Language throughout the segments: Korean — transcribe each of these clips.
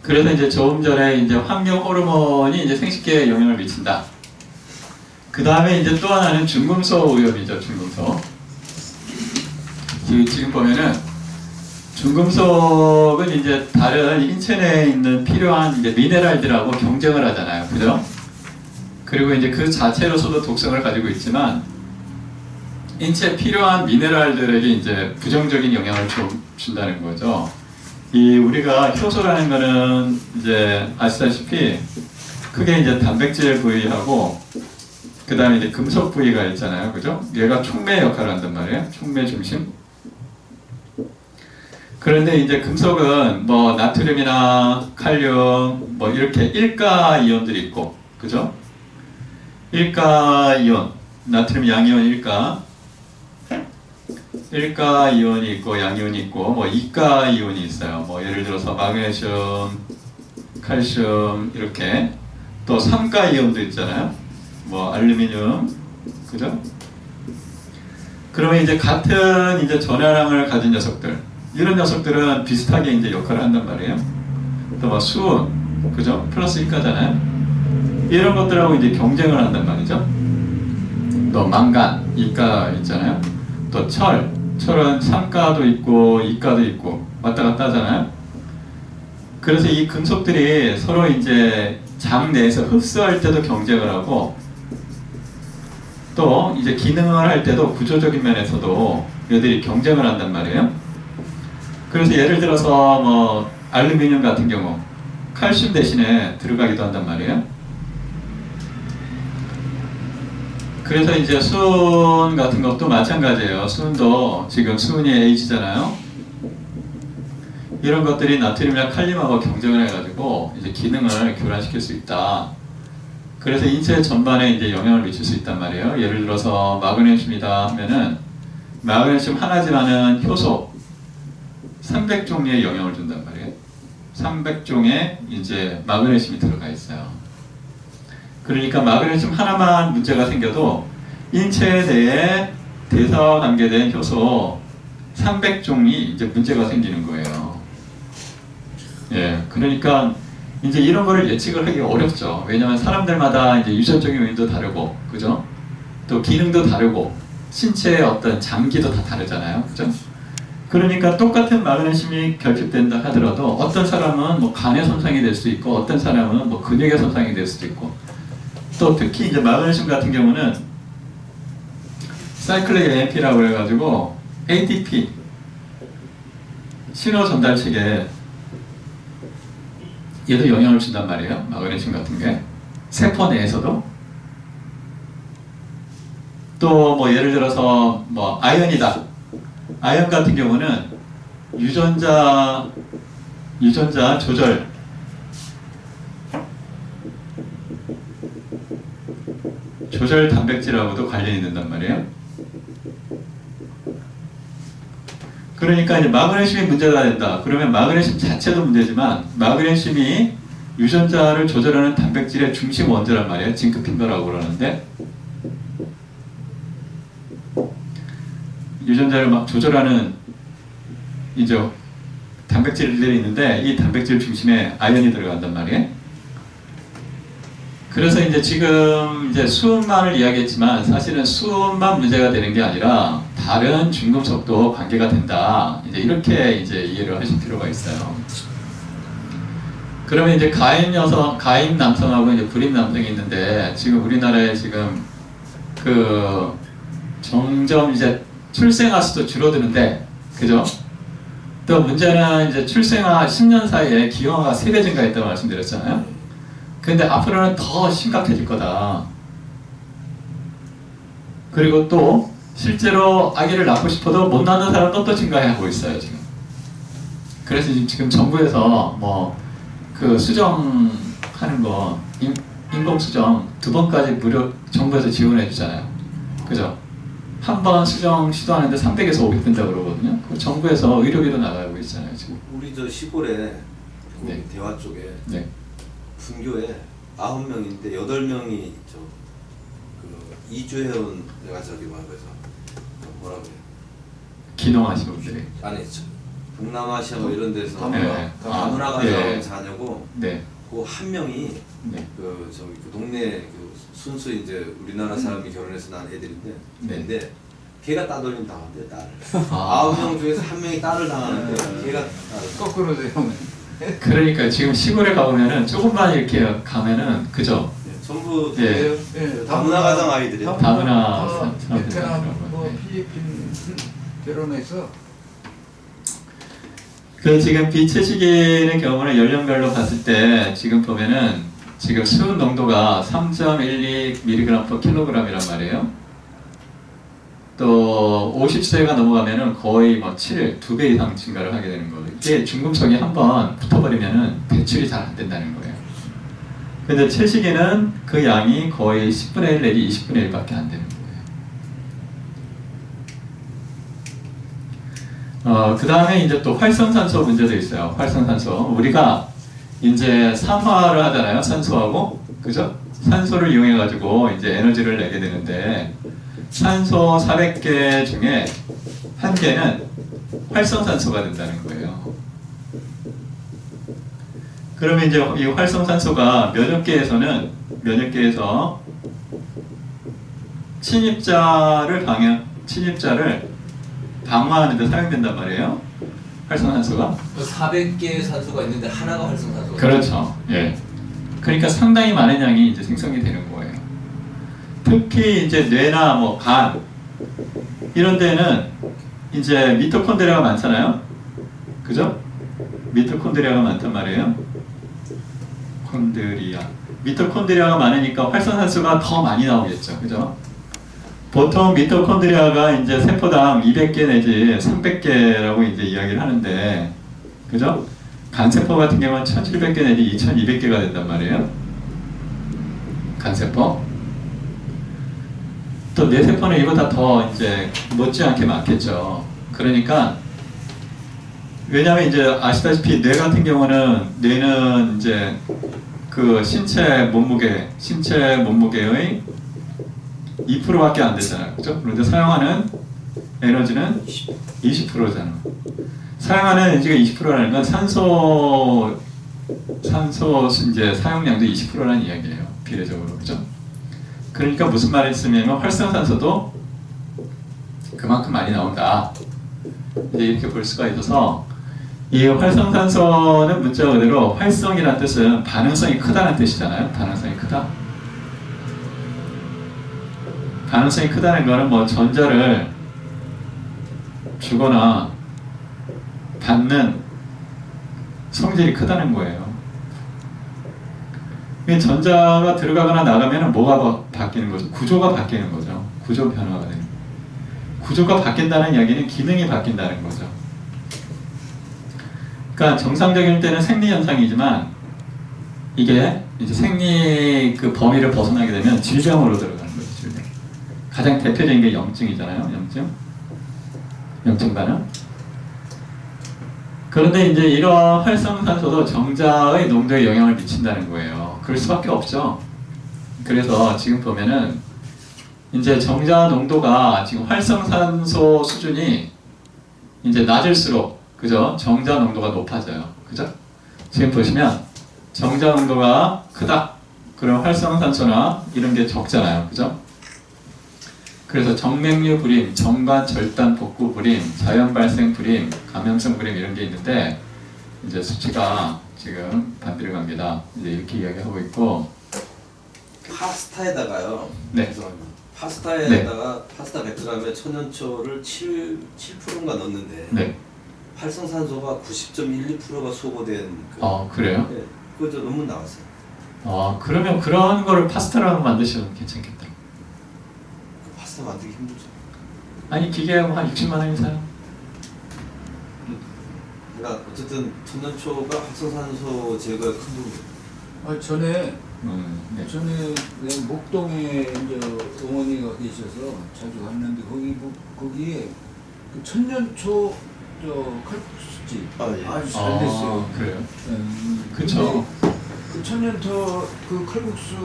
그래서 이제 조금 전에 이제 환경 호르몬이 이제 생식계에 영향을 미친다. 그 다음에 이제 또 하나는 중금속 오염이죠. 중금속. 지금 보면은 중금속은 이제 다른 인체 내에 있는 필요한 이제 미네랄들하고 경쟁을 하잖아요. 그죠? 그리고 이제 그 자체로서도 독성을 가지고 있지만 인체에 필요한 미네랄들에게 이제 부정적인 영향을 준다는 거죠. 우리가 효소라는 거는 이제 아시다시피 크게 이제 단백질 부위하고 그 다음에 이제 금속 부위가 있잖아요. 그죠? 얘가 촉매 역할을 한단 말이에요. 촉매 중심. 그런데 이제 금속은 뭐 나트륨이나 칼륨 뭐 이렇게 일가 이온들이 있고, 그죠? 일가 이온, 나트륨 양이온 일가 이온이 있고 양이온이 있고 뭐 이가 이온이 있어요. 뭐 예를 들어서 마그네슘, 칼슘 이렇게. 또 3가 이온도 있잖아요. 뭐 알루미늄, 그죠? 그러면 이제 같은 이제 전하량을 가진 녀석들, 이런 녀석들은 비슷하게 이제 역할을 한단 말이에요. 또 뭐 수은, 그죠? 플러스 1가잖아요. 이런 것들하고 이제 경쟁을 한단 말이죠. 또 망간, 2가 있잖아요. 또 철은 3가도 있고 2가도 있고 왔다 갔다 하잖아요. 그래서 이 금속들이 서로 이제 장 내에서 흡수할 때도 경쟁을 하고 또 이제 기능을 할 때도 구조적인 면에서도 얘들이 경쟁을 한단 말이에요. 그래서 예를 들어서 뭐 알루미늄 같은 경우 칼슘 대신에 들어가기도 한단 말이에요. 그래서 이제 수은 같은 것도 마찬가지예요. 수은도 지금 수은이 H잖아요. 이런 것들이 나트륨이나 칼륨하고 경쟁을 해가지고 이제 기능을 교란시킬 수 있다. 그래서 인체 전반에 이제 영향을 미칠 수 있단 말이에요. 예를 들어서 마그네슘이다 하면은 마그네슘 하나지만은 효소 300종류의 영향을 준단 말이에요. 300종의 이제 마그네슘이 들어가 있어요. 그러니까 마그네슘 하나만 문제가 생겨도 인체 내에 대사와 관계된 효소 300종이 이제 문제가 생기는 거예요. 예, 그러니까 이제 이런 거를 예측을 하기 어렵죠. 왜냐하면 사람들마다 이제 유전적인 요인도 다르고, 그죠? 또 기능도 다르고, 신체의 어떤 장기도 다 다르잖아요, 그죠? 그러니까 똑같은 마그네슘이 결핍된다 하더라도 어떤 사람은 뭐 간의 손상이 될 수도 있고, 어떤 사람은 뭐 근육의 손상이 될 수도 있고, 또 특히 이제 마그네슘 같은 경우는 사이클릭 AMP라고 해가지고 ATP 신호 전달 체계에 얘도 영향을 준단 말이에요. 마그네슘 같은 게 세포 내에서도. 또 뭐 예를 들어서 뭐 아연이다. 아연 같은 경우는 유전자 조절 단백질하고도 관련이 된단 말이에요. 그러니까 이제 마그네슘이 문제가 된다. 그러면 마그네슘 자체도 문제지만 마그네슘이 유전자를 조절하는 단백질의 중심 원소란 말이에요. 징크핀더라고 그러는데 유전자를 막 조절하는 이제 단백질들이 있는데 이 단백질 중심에 아연이 들어간단 말이에요. 그래서 이제 지금 이제 수은만을 이야기했지만 사실은 수은만 문제가 되는 게 아니라 다른 중금속도 관계가 된다. 이제 이렇게 이제 이해를 하실 필요가 있어요. 그러면 이제 가임 남성하고 이제 불임 남성이 있는데 지금 우리나라에 지금 그 점점 이제 출생아 수도 줄어드는데, 그죠? 또 문제는 이제 출생아 10년 사이에 기형아가 3배 증가했다고 말씀드렸잖아요. 근데 앞으로는 더 심각해질 거다. 그리고 또 실제로 아기를 낳고 싶어도 못 낳는 사람도 또 증가하고 있어요 지금. 그래서 지금 정부에서 뭐 그 수정하는 거 인공 수정 2번까지 무료 정부에서 지원해 주잖아요. 그죠? 한 번 수정 시도하는데 300에서 500 든다고 그러거든요. 그 정부에서 의료비도 나가고 있잖아요 지금. 우리 저 시골에 네. 대화 쪽에 네. 분교에 9명인데 8명이 이주해온 내가 저기 뭐라고 해서 뭐라고 해요? 기농하신 분들이. 아니 동남아시아 뭐 이런 데서 네. 다문화 가정 네. 자녀고 네. 그 한 명이 네. 그 저기 그 동네 그 순수 이제 우리나라 사람이 결혼해서 난 애들인데 근데 걔가 따돌림 당한대 딸을. 9명 중에서 한 명이 딸을 당하는데 걔가 딸을. 거꾸로 돼요. 그러니까 지금 시골에 가보면은 조금만 이렇게 가면은 그죠? 전부 예. 다문화 가정 아이들이요. 다문화 베트남, 뭐 네. 필리핀 결혼해서 그 지금 비채식인의 경우는 연령별로 봤을 때 지금 보면은 지금 수은 농도가 3.12mg/kg이란 말이에요. 또 50세가 넘어가면은 거의 뭐 7, 2배 이상 증가를 하게 되는 거예요. 이게 중금속이 한번 붙어버리면은 배출이 잘 안 된다는 거예요. 근데 채식인은 그 양이 거의 10분의 1 내지 20분의 1밖에 안 되는 거예요. 그 다음에 이제 또 활성산소 문제도 있어요. 활성산소. 우리가 이제 산화를 하잖아요. 산소하고. 그죠? 산소를 이용해가지고 이제 에너지를 내게 되는데, 산소 400개 중에 한 개는 활성산소가 된다는 거예요. 그러면 이제 이 활성산소가 면역계에서 침입자를 방어하는 데 사용된단 말이에요. 활성산소가. 400개의 산소가 있는데 하나가 활성산소가. 그렇죠. 예. 그러니까 상당히 많은 양이 이제 생성이 되는 거예요. 특히 이제 뇌나 뭐 간 이런 데는 이제 미토콘드리아가 많잖아요. 그죠? 미토콘드리아가 많단 말이에요. 미토콘드리아가 많으니까 활성산소가 더 많이 나오겠죠. 그죠? 보통 미토콘드리아가 이제 세포당 200개 내지 300개라고 이제 이야기를 하는데, 그죠? 간세포 같은 경우는 1700개 내지 2200개가 된단 말이에요. 간세포. 또 뇌세포는 이보다 더 이제 못지않게 많겠죠. 그러니까, 왜냐하면 이제 아시다시피 뇌 같은 경우는, 뇌는 이제 그 신체 몸무게의 2%밖에 안 되잖아요. 그죠? 그런데 사용하는 에너지는 20%잖아요. 사용하는 에너지가 20%라는 건 산소 이제 사용량도 20%라는 이야기예요. 비례적으로. 그죠? 그러니까 무슨 말을 쓰면 활성산소도 그만큼 많이 나온다. 이제 이렇게 볼 수가 있어서, 이 활성산소는 문자 그대로 활성이라는 뜻은 반응성이 크다는 뜻이잖아요. 반응성이 크다. 반응성이 크다는 거는 뭐 전자를 주거나 받는 성질이 크다는 거예요. 전자가 들어가거나 나가면 뭐가 바뀌는 거죠? 구조가 바뀌는 거죠. 구조 변화가 되는 거예요. 구조가 바뀐다는 이야기는 기능이 바뀐다는 거죠. 그러니까 정상적일 때는 생리 현상이지만 이게 이제 생리 그 범위를 벗어나게 되면 질병으로 들어가는 거죠. 질병. 가장 대표적인 게 염증이잖아요. 염증 반응. 그런데 이제 이러한 활성산소도 정자의 농도에 영향을 미친다는 거예요. 그럴 수밖에 없죠. 그래서 지금 보면은 이제 정자 농도가 지금 활성산소 수준이 이제 낮을수록, 그죠? 정자 농도가 높아져요. 그죠? 지금 보시면 정자 농도가 크다. 그럼 활성산소나 이런 게 적잖아요. 그죠? 그래서 정맥류 불임, 정관 절단 복구 불임, 자연 발생 불임, 감염성 불임 이런 게 있는데, 이제 수치가 지금 반비례 관계다. 이제 이렇게 이야기하고 있고. 파스타에다가요. 네. 파스타에다가 파스타 100g에 천연초를 7%인가 넣었는데 네. 활성산소가 90.12%가 소거된 그래요? 네, 그거 저 논문 나왔어요. 그러면 그런 거를 파스타로 만드시면 괜찮겠다. 파스타 만들기 힘들죠. 아니, 기계하고 한 60만 원이 사요. 그러니까 어쨌든 천연초가 활성산소 제거에 큰 도움이 돼요. 전에 네. 내 목동에 이제 어머니가 계셔서 자주 갔는데 거기에 그 천년초 칼국수집 예. 아주 잘 됐어요. 그래요? 그쵸. 그 천년초 그 칼국수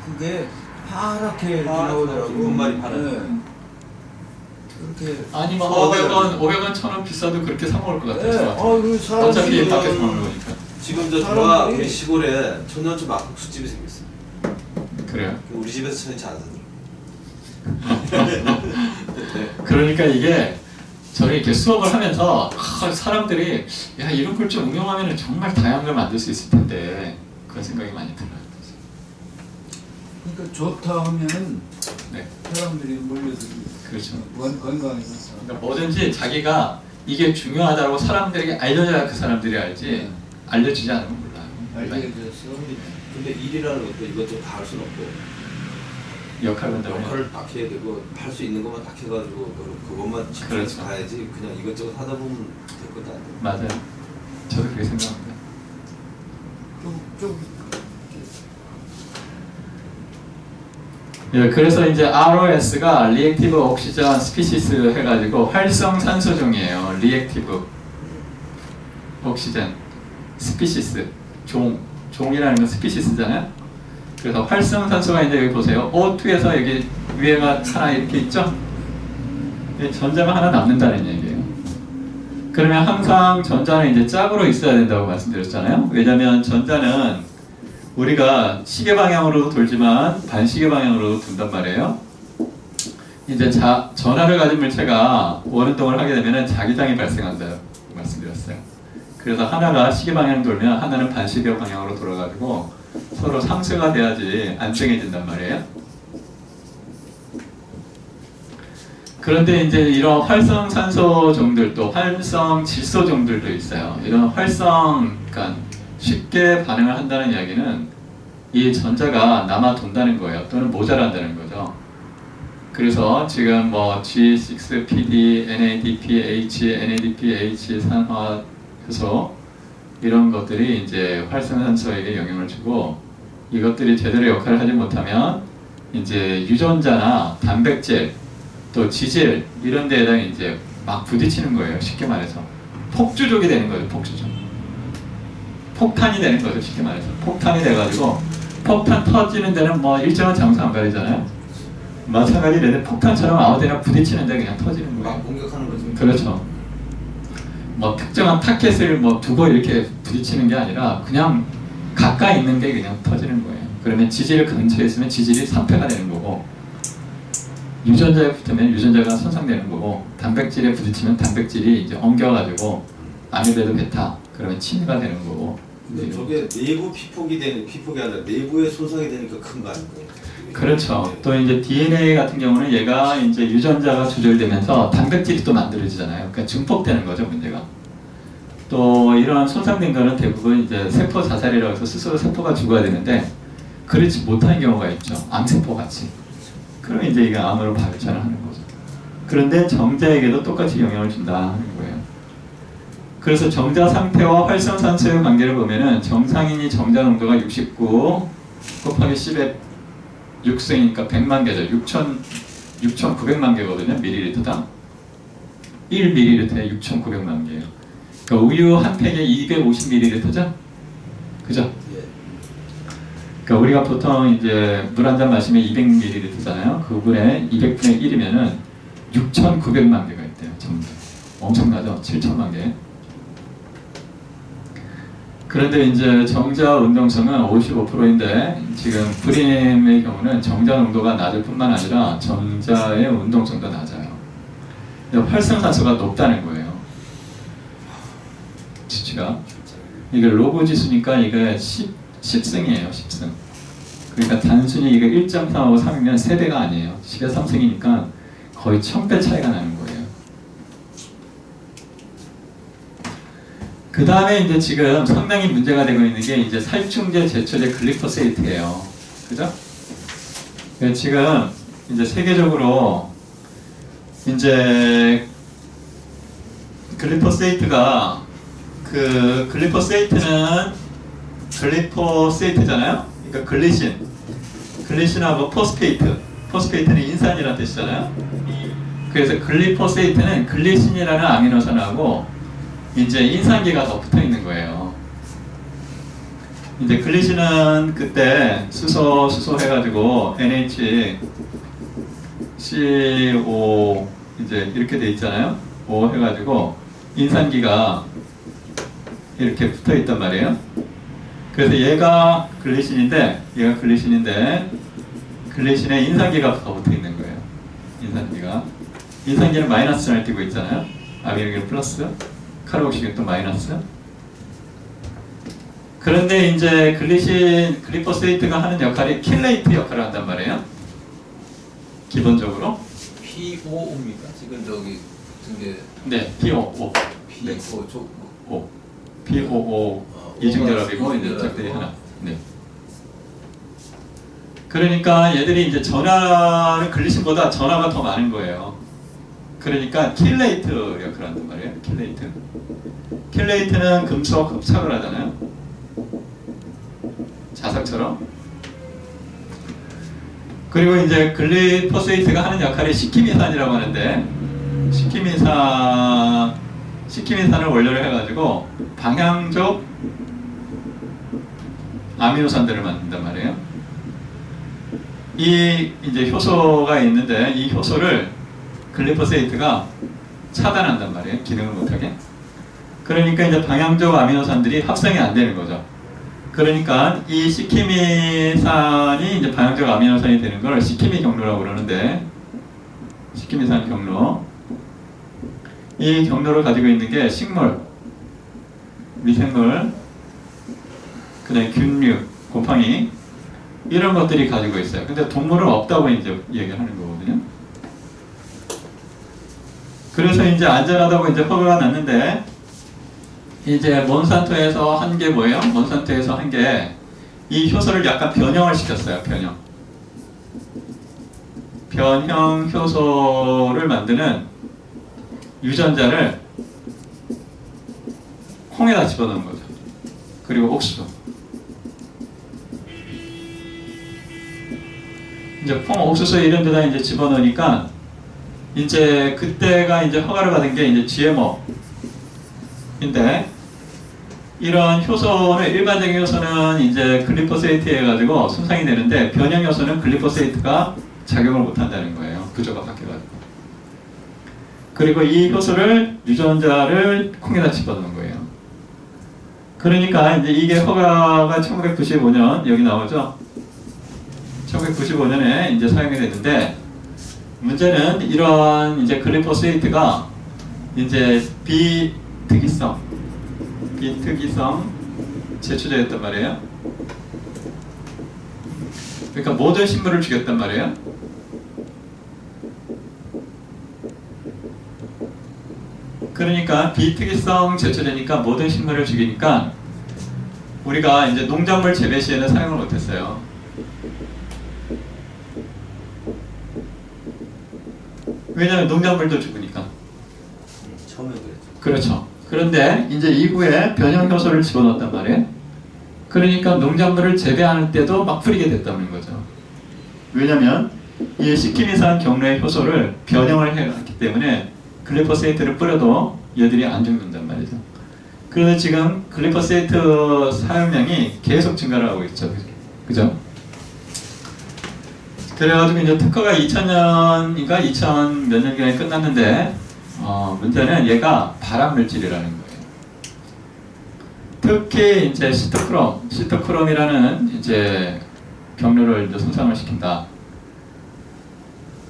그게 파랗게 나오더라고. 분말이 파랗게. 그렇게 그렇게 아니 뭐 소화가 500원 1000원 비싸도 그렇게 사 먹을 것 네. 같아요. 그 어차피 사람들이 밖에서 먹는 거니까. 지금 저 누가 사람들이- 우리 시골에 천년초 막국수집이 생겼어. 그래요. 우리 집에서 천년치 안 사더라. 그러니까 이게 저는 이렇게 수업을 하면서 사람들이 야 이런 걸 좀 응용하면 정말 다양한 걸 만들 수 있을 텐데 그런 생각이 많이 들어요. 그러니까 좋다 하면은 네, 사람들이 몰려들고 그렇죠. 건강해서. 그러니까 뭐든지 자기가 이게 중요하다고 사람들에게 알려줘야 그 사람들이 알지 네. 알려주지 않으면 몰라요. 알려져서 근데 일이라는 것도 이것저것 다 할 수는 없고 역할 분담을 역할을 딱 해야 되고 할 수 있는 것만 딱 해가지고 그것만 집중해서 그렇죠. 가야지 그냥 이것저것 하다 보면 될 것도 안 돼. 맞아요. 저도 그렇게 생각합니다. 좀 예, 그래서 이제 ROS가 리액티브 옥시전 스피시스 해가지고 활성 산소종이에요. 리액티브 옥시전 스피시스 종이라는 건 스피시스잖아요. 그래서 활성 산소가 이제 여기 보세요. O2에서 여기 위에가 하나 이렇게 있죠. 전자가 하나 남는다는 얘기예요. 그러면 항상 전자는 이제 짝으로 있어야 된다고 말씀드렸잖아요. 왜냐하면 전자는 우리가 시계 방향으로도 돌지만 반시계 방향으로도 돈단 말이에요. 이제 전하를 가진 물체가 원운동을 하게 되면 자기장이 발생한다고 말씀드렸어요. 그래서 하나가 시계 방향 돌면 하나는 반시계 방향으로 돌아가지고 서로 상쇄가 돼야지 안정해진단 말이에요. 그런데 이제 이런 활성 산소종들도 활성 질소종들도 있어요. 이런 활성, 그러니까 쉽게 반응을 한다는 이야기는 이 전자가 남아 돈다는 거예요. 또는 모자란다는 거죠. 그래서 지금 뭐 G6PD, NADPH, NADPH 산화효소 이런 것들이 이제 활성산소에게 영향을 주고 이것들이 제대로 역할을 하지 못하면 이제 유전자나 단백질 또 지질 이런 데에다 이제 막 부딪히는 거예요. 쉽게 말해서 폭주족이 되는 거예요. 폭주족. 폭탄이 되는 거죠. 쉽게 말해서 폭탄이 돼가지고 폭탄 터지는 데는 뭐 일정한 장소 안 가리잖아요. 마찬가지로 얘네 폭탄처럼 아무데나 부딪히는 데 그냥 터지는 거예요. 막 공격하는 거죠. 그렇죠. 뭐 특정한 타켓을 뭐 두고 이렇게 부딪히는 게 아니라 그냥 가까이 있는 게 그냥 터지는 거예요. 그러면 지질 근처에 있으면 지질이 산패가 되는 거고 유전자에 붙으면 유전자가 손상되는 거고 단백질에 부딪히면 단백질이 이제 엉겨가지고 아미레이드 베타 그러면 침해가 되는 거고. 근데 저게 내부 피폭이 아니라 내부에 손상이 되니까 큰 거 아닌가요? 그렇죠. 또 이제 DNA 같은 경우는 얘가 이제 유전자가 조절되면서 단백질이 또 만들어지잖아요. 그러니까 증폭되는 거죠, 문제가. 또 이러한 손상된 거는 대부분 이제 세포 자살이라고 해서 스스로 세포가 죽어야 되는데 그렇지 못하는 경우가 있죠. 암세포 같이. 그럼 이제 이게 암으로 발전을 하는 거죠. 그런데 정자에게도 똑같이 영향을 준다는 거예요. 그래서 정자 상태와 활성산소의 관계를 보면은 정상인이 정자 농도가 69 곱하기 10의 6승이니까 100만 개죠. 6,900만 개거든요. 밀리리터당. 1ml에 6,900만 개예요. 그러니까 우유 한 팩에 250ml죠? 그죠? 그러니까 우리가 보통 이제 물 한 잔 마시면 200ml잖아요. 그분의 200분의 1이면은 6,900만 개가 있대요. 전부. 엄청나죠? 7,000만 개. 그런데 이제 정자 운동성은 55%인데 지금 프림의 경우는 정자 농도가 낮을 뿐만 아니라 정자의 운동성도 낮아요. 활성산소가 높다는 거예요. 수치가. 이게 로그 지수니까 이게 10승이에요. 10승. 그러니까 단순히 이게 1.3하고 3이면 3배가 아니에요. 10의 3승이니까 거의 1000배 차이가 나는 거예요. 그 다음에 이제 지금 상당히 문제가 되고 있는 게 이제 살충제, 제초제, 글리포세이트예요. 그죠? 지금 이제 세계적으로 이제 글리포세이트가 글리포세이트는 글리포세이트잖아요. 그러니까 글리신하고 포스페이트는 인산이라는 뜻이잖아요. 그래서 글리포세이트는 글리신이라는 아미노산하고 이제 인산기가 더 붙어 있는 거예요. 이제 글리신은 그때 수소 해가지고 NHCO 이제 이렇게 돼 있잖아요. O 해가지고 인산기가 이렇게 붙어 있단 말이에요. 그래서 얘가 글리신인데 글리신에 인산기가 붙어 있는 거예요. 인산기는 마이너스 전을 띄고 있잖아요. 아미노기는 플러스, 카르복시기는 또 마이너스. 그런데 이제 글리포세이트가 하는 역할이 킬레이트 역할을 한단 말이에요. 기본적으로. POO입니까? 지금 저기 등에 네, POO. 네. PO 쪽 O. POO 이중결합이고 이제 적들이 하나. 네. 그러니까 얘들이 이제 전하는 글리신보다 전하가 더 많은 거예요. 그러니까 킬레이트 역할을 한단 말이에요. 킬레이트는 금속 흡착을 하잖아요. 자석처럼. 그리고 이제 글리포세이트가 하는 역할이 식히미산이라고 하는데 식히미산을 원료로 해가지고 방향적 아미노산들을 만든단 말이에요. 이 이제 효소가 있는데 이 효소를 글리포세이트가 차단한단 말이에요. 기능을 못하게. 그러니까 이제 방향적 아미노산들이 합성이 안 되는 거죠. 그러니까 이 시키미산이 이제 방향적 아미노산이 되는 걸 시키미 경로라고 그러는데 시키미산 경로. 이 경로를 가지고 있는 게 식물, 미생물, 그다음에 균류, 곰팡이 이런 것들이 가지고 있어요. 근데 동물은 없다고 이제 얘기하는 거거든요. 그래서 이제 안전하다고 이제 허가가 났는데 이제 몬산토에서 한 게 뭐예요? 몬산토에서 한 게 이 효소를 약간 변형을 시켰어요. 변형 효소를 만드는 유전자를 콩에다 집어넣은 거죠. 그리고 옥수수. 이제 콩, 옥수수 이런 데다 이제 집어넣으니까 이제 그때가 이제 허가를 받은 게 이제 GMO인데 이런 효소는 일반적인 효소는 이제 글리포세이트 해가지고 손상이 되는데 변형 효소는 글리포세이트가 작용을 못한다는 거예요. 구조가 바뀌어가지고. 그리고 이 효소를 유전자를 콩에다 집어넣는 거예요. 그러니까 이제 이게 허가가 1995년 여기 나오죠. 1995년에 이제 사용이 됐는데 문제는 이런 이제 글리포세이트가 이제 비특이성 제초제였단 말이에요. 그러니까 모든 식물을 죽였단 말이에요. 그러니까 비특이성 제초제니까 모든 식물을 죽이니까 우리가 이제 농작물 재배 시에는 사용을 못했어요. 왜냐하면 농작물도 죽으니까. 처음에 그랬죠. 그렇죠. 그런데 이제 이후에 변형 효소를 집어넣었단 말이에요. 그러니까 농작물을 재배할 때도 막 뿌리게 됐다는 거죠. 왜냐하면 이 시키미산 경로의 효소를 변형을 해왔기 때문에 글리포세이트를 뿌려도 얘들이 안 죽는단 말이죠. 그래서 지금 글리포세이트 사용량이 계속 증가를 하고 있죠. 그죠? 그래가지고 이제 특허가 2000년인가 2000 몇 년경에 끝났는데 문제는 얘가 발암물질이라는 거예요. 특히 이제 시토크롬이라는 이제 경로를 이제 손상을 시킨다.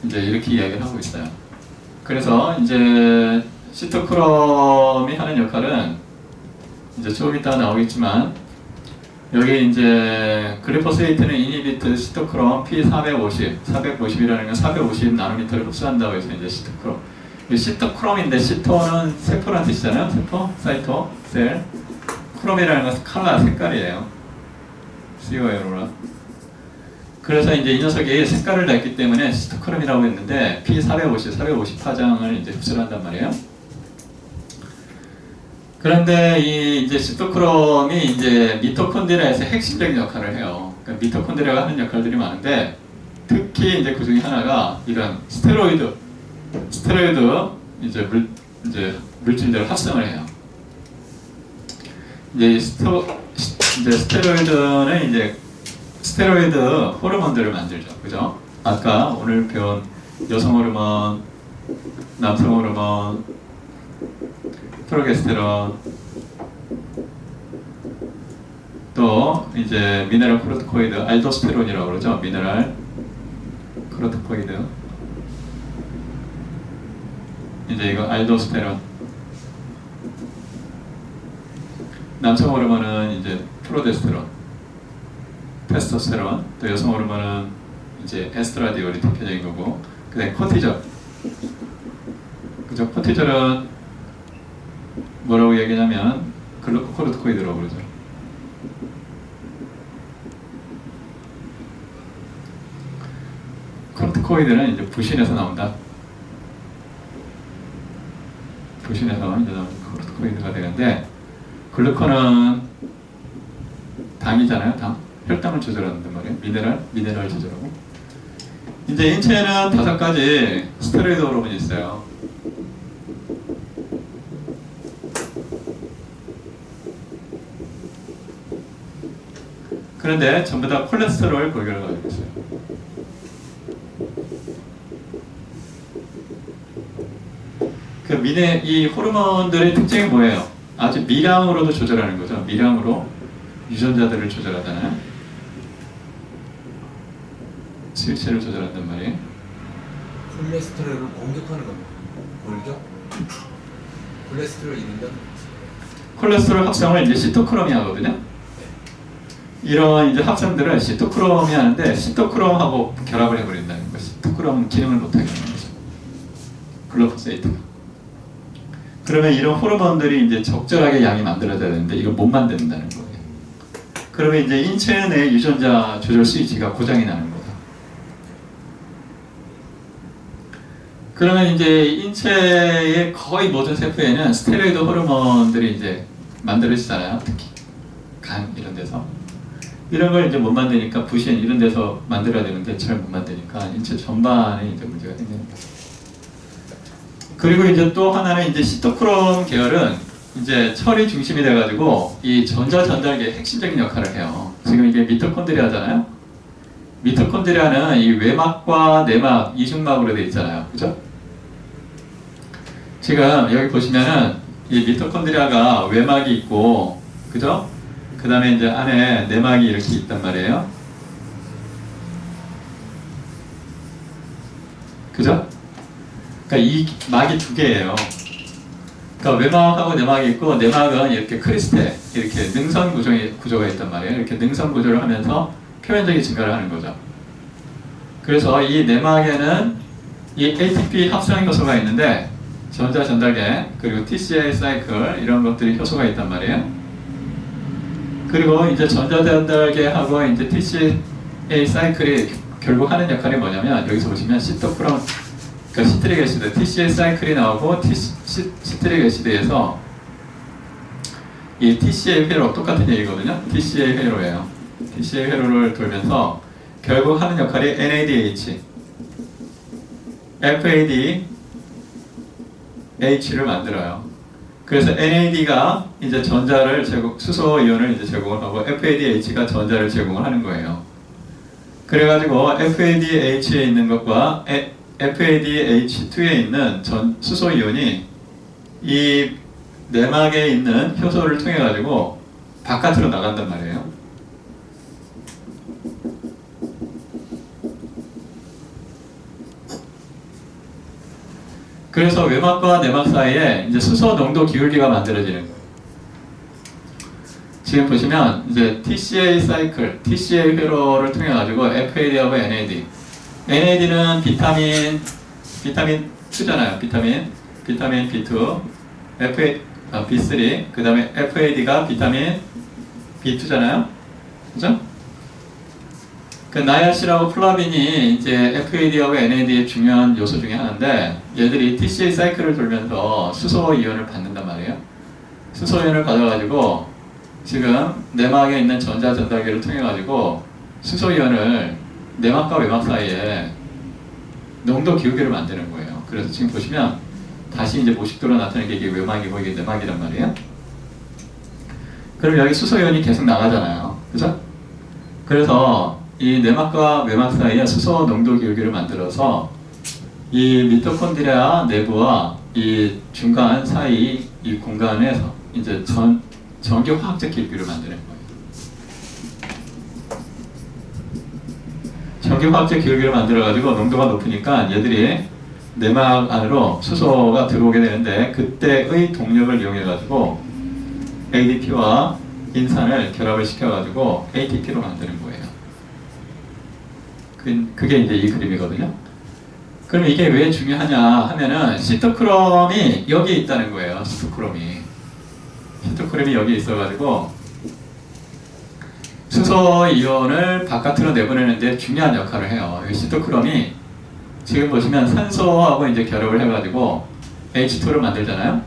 이제 이렇게 이야기를 하고 있어요. 그래서 이제 시토크롬이 하는 역할은 이제 조금 이따가 나오겠지만 여기 이제 글리포세이트는 이니비트 시토크롬 P450이라는 건 450 나노미터를 흡수한다고 해서 이제 시토크롬. 시토크롬인데 시토는 세포라는 뜻이잖아요. 세포, 사이토, 셀. 크롬이라는 것은 컬러, 색깔이에요. COL로라. 그래서 이제 이 녀석이 색깔을 냈기 때문에 시토크롬이라고 했는데 P450 파장을 이제 흡수를 한단 말이에요. 그런데 이 이제 시토크롬이 이제 미토콘드리아에서 핵심적인 역할을 해요. 그러니까 미토콘드리아가 하는 역할들이 많은데 특히 이제 그 중에 하나가 이런 스테로이드 이제 물질들을 합성을 해요. 이제 스테로이드는 이제 스테로이드 호르몬들을 만들죠. 그죠? 아까 오늘 배운 여성 호르몬, 남성 호르몬, 프로게스테론, 또 이제 미네랄 코르티코이드, 알도스테론이라고 그러죠. 미네랄 코르티코이드. 이제 이거 알도스테론. 남성 호르몬은 이제 프로데스테론, 테스토스테론. 또 여성 호르몬은 이제 에스트라디올이 대표적인 거고, 그다음에 코티졸. 그죠? 코티졸은 뭐라고 얘기하냐면 글루코코르티코이드라고 그러죠. 코르티코이드는 이제 부신에서 나온다. 부신에서 이제 나오는 코르티코이드가 되는데, 글루콘은 당이잖아요. 당. 혈당을 조절한단 말이에요. 미네랄 조절하고. 이제 인체에는 5가지 스테로이드 호르몬이 있어요. 그런데 전부 다 콜레스테롤 골격을 가지고 있어요. 이 호르몬들의 특징이 뭐예요? 아주 미량으로도 조절하는 거죠. 미량으로 유전자들을 조절하잖아요. 수치를 조절한단 말이에요. 콜레스테롤을 공격하는 겁니다. 공격? 콜레스테롤 이른다? 콜레스테롤 합성을 이제 시토크롬이 하거든요. 이런 이제 합성들을 시토크롬이 하는데, 시토크롬하고 결합을 해버린다는 거. 시토크롬은 기능을 못하게 하는 거죠. 글루코세이트가. 그러면 이런 호르몬들이 이제 적절하게 양이 만들어져야 되는데 이걸 못 만든다는 거예요. 그러면 이제 인체 내 유전자 조절 스위치가 고장이 나는 거죠. 그러면 이제 인체의 거의 모든 세포에는 스테로이드 호르몬들이 이제 만들어지잖아요. 특히 간 이런 데서. 이런 걸 이제 못 만드니까 부신 이런 데서 만들어야 되는데 잘 못 만드니까 인체 전반에 이제 문제가 생기는 거예요. 그리고 이제 또 하나는 이제 시토크롬 계열은 이제 철이 중심이 돼가지고 이 전자 전달계의 핵심적인 역할을 해요. 지금 이게 미토콘드리아잖아요. 미토콘드리아는 이 외막과 내막, 이중막으로 되어 있잖아요. 그죠? 지금 여기 보시면은 이 미토콘드리아가 외막이 있고, 그죠? 그 다음에 이제 안에 내막이 이렇게 있단 말이에요. 그죠? 그러니까 이 막이 2개예요. 그러니까 외막하고 내막이 있고, 내막은 이렇게 크리스테, 이렇게 능선 구조가 있단 말이에요. 이렇게 능선 구조를 하면서 표면적인 증가를 하는 거죠. 그래서 이 내막에는 이 ATP 합성 효소가 있는데, 전자 전달계, 그리고 TCA 사이클, 이런 것들이 효소가 있단 말이에요. 그리고 이제 전자 전달계하고 이제 TCA 사이클이 결국 하는 역할이 뭐냐면, 여기서 보시면 시토크롬, 그러니까 시트릭 애시드, TCA 사이클이 나오고 시트릭 애시드에서 이 TCA 회로, 똑같은 얘기거든요. TCA 회로예요. TCA 회로를 돌면서 결국 하는 역할이 NADH, FADH를 만들어요. 그래서 NAD가 이제 전자를 수소 이온을 이제 제공을 하고, FADH가 전자를 제공을 하는 거예요. 그래가지고 FADH에 있는 것과 FADH2에 있는 수소 이온이 이 내막에 있는 효소를 통해 가지고 바깥으로 나간단 말이에요. 그래서 외막과 내막 사이에 이제 수소 농도 기울기가 만들어지는 거예요. 지금 보시면 이제 TCA 사이클, TCA 회로를 통해 가지고 FAD하고 NAD. NAD는 비타민 2잖아요. 비타민 B2, B3, 그 다음에 FAD가 비타민 B2잖아요. 그죠? 그 나이아신하고 플라빈이 이제 FAD하고 NAD의 중요한 요소 중에 하나인데, 얘들이 TCA 사이클을 돌면서 수소 이온을 받는단 말이에요. 수소 이온을 받아가지고 지금 내막에 있는 전자 전달계를 통해 가지고 수소 이온을 내막과 외막 사이에 농도 기울기를 만드는 거예요. 그래서 지금 보시면 다시 이제 모식도로 나타나는 게 이게 외막이고 이게 내막이란 말이에요. 그럼 여기 수소 이온이 계속 나가잖아요. 그죠? 그래서 이 내막과 외막 사이에 수소 농도 기울기를 만들어서 이 미토콘드리아 내부와 이 중간 사이 이 공간에서 이제 전기 화학적 기울기를 만드는 거예요. 전기 화학적 기울기를 만들어 가지고 농도가 높으니까 얘들이 내막 안으로 수소가 들어오게 되는데 그때의 동력을 이용해 가지고 ADP와 인산을 결합을 시켜 가지고 ATP로 만드는 거예요. 그게 이제 이 그림이거든요. 그럼 이게 왜 중요하냐 하면은 시토크롬이 여기 있다는 거예요. 시토크롬이 여기 있어가지고 수소 이온을 바깥으로 내보내는데 중요한 역할을 해요. 이 시토크롬이 지금 보시면 산소하고 이제 결합을 해가지고 H2를 만들잖아요.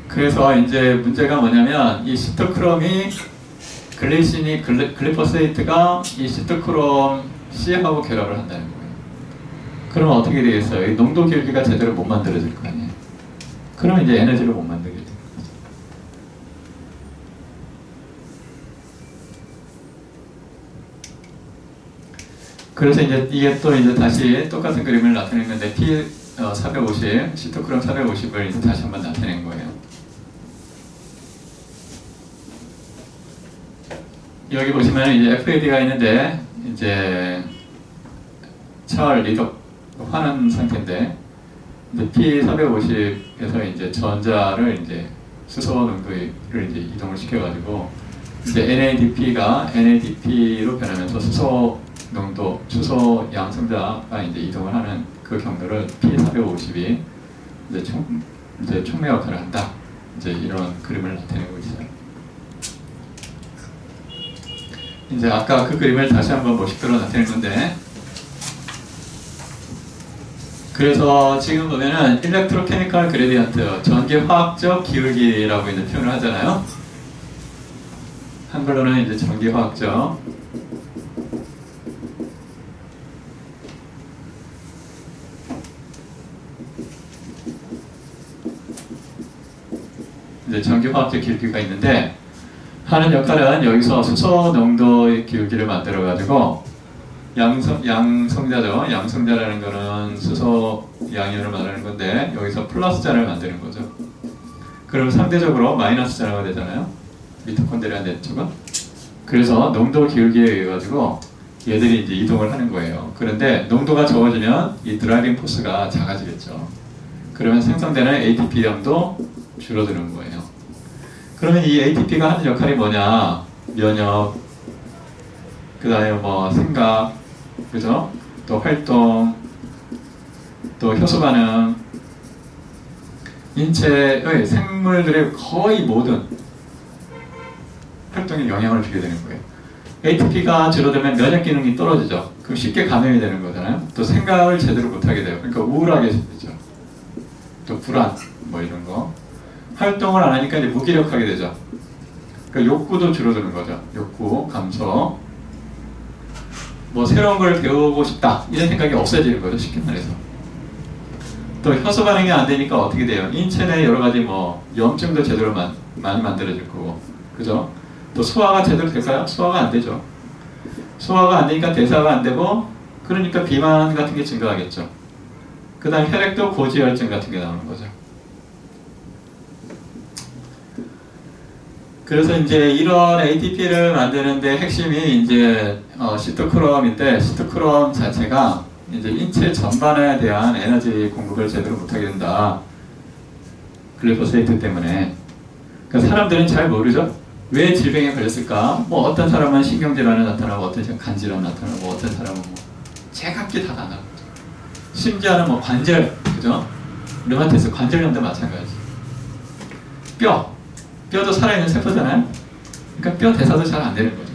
그래서 이제 문제가 뭐냐면 이 시토크롬이 글리포세이트가 이 시토크롬 C하고 결합을 한다는 거예요. 그러면 어떻게 되겠어요? 이 농도 기울기가 제대로 못 만들어질 거 아니에요. 그러면 이제 에너지를 못 만들게 돼요. 그래서 이제 이게 또 이제 다시 똑같은 그림을 나타낸 건데 P450, 시토크롬 450을 이제 다시 한번 나타낸 거예요. 여기 보시면 이제 FAD가 있는데 이제 철 리덕 화는 상태인데 이제 P450에서 이제 전자를 이제 수소 농도를 이제 이동을 시켜가지고 이제 NADP로 변하면서 수소 농도, 수소 양성자가 이제 이동을 하는 그 경로를 P450이 이제 촉매 역할을 한다. 이제 이런 그림을 나타내고 있어요. 이제 아까 그 그림을 다시 한번 멋있도록 나타낸 건데, 그래서 지금 보면은 일렉트로케미컬 그레디언트, 전기화학적 기울기라고 이제 표현을 하잖아요. 한글로는 이제 전기화학적. 이제 전기화학적 기울기가 있는데, 하는 역할은 여기서 수소 농도의 기울기를 만들어 가지고 양성자죠. 양성자라는 거는 수소 양이온을 말하는 건데 여기서 플러스자를 만드는 거죠. 그럼 상대적으로 마이너스자가 되잖아요. 미토콘드리아 네트워크가. 그래서 농도 기울기에 의해 가지고 얘들이 이제 이동을 하는 거예요. 그런데 농도가 적어지면 이 드라이빙 포스가 작아지겠죠. 그러면 생성되는 ATP량도 줄어드는 거예요. 그러면 이 ATP가 하는 역할이 뭐냐? 면역, 그 다음에 뭐 생각, 그죠? 또 활동, 또 효소 반응, 인체의 생물들의 거의 모든 활동에 영향을 주게 되는 거예요. ATP가 줄어들면 면역 기능이 떨어지죠. 그럼 쉽게 감염이 되는 거잖아요. 또 생각을 제대로 못하게 돼요. 그러니까 우울하게 되죠. 또 불안, 뭐 이런 거. 활동을 안 하니까 이제 무기력하게 되죠. 그러니까 욕구도 줄어드는 거죠. 욕구, 감소. 뭐 새로운 걸 배우고 싶다 이런 생각이 없어지는 거죠. 쉽게 말해서. 또 효소 반응이 안 되니까 어떻게 돼요? 인체 내 여러 가지 뭐 염증도 제대로 많이 만들어질 거고, 그죠? 또 소화가 제대로 될까요? 소화가 안 되죠. 소화가 안 되니까 대사가 안 되고, 그러니까 비만 같은 게 증가하겠죠. 그 다음 혈액도 고지혈증 같은 게 나오는 거죠. 그래서 이제 이런 ATP를 만드는데 핵심이 이제 시토크롬인데, 시토크롬 자체가 이제 인체 전반에 대한 에너지 공급을 제대로 못하게 된다. 글리포세이트 때문에. 그러니까 사람들은 잘 모르죠. 왜 질병에 걸렸을까? 뭐 어떤 사람은 신경질환이 나타나고, 어떤 사람은 간질환 나타나고, 어떤 사람은 뭐 제각기 다 나타나고, 심지어는 뭐 관절, 그죠? 류마티스 관절염도 마찬가지. 뼈도 살아있는 세포잖아요. 그러니까 뼈 대사도 잘 안 되는 거죠.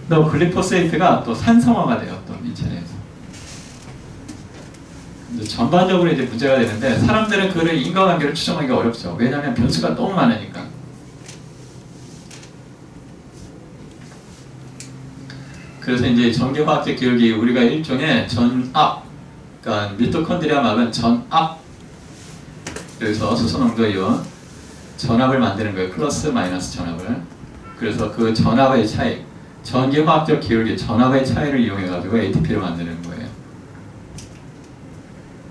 또 글리포세이트가 또 산성화가 돼요. 또 인체 내에서. 전반적으로 이제 문제가 되는데, 사람들은 그걸 인과관계를 추정하기가 어렵죠. 왜냐하면 변수가 너무 많으니까. 그래서 이제 전기화학적 기울기, 우리가 일종의 전압, 그러니까 미토콘드리아 막은 전압, 여기서 수소 농도 이온 전압을 만드는 거예요. 플러스 마이너스 전압을. 그래서 그 전압의 차이, 전기화학적 기울기, 전압의 차이를 이용해가지고 ATP를 만드는 거예요.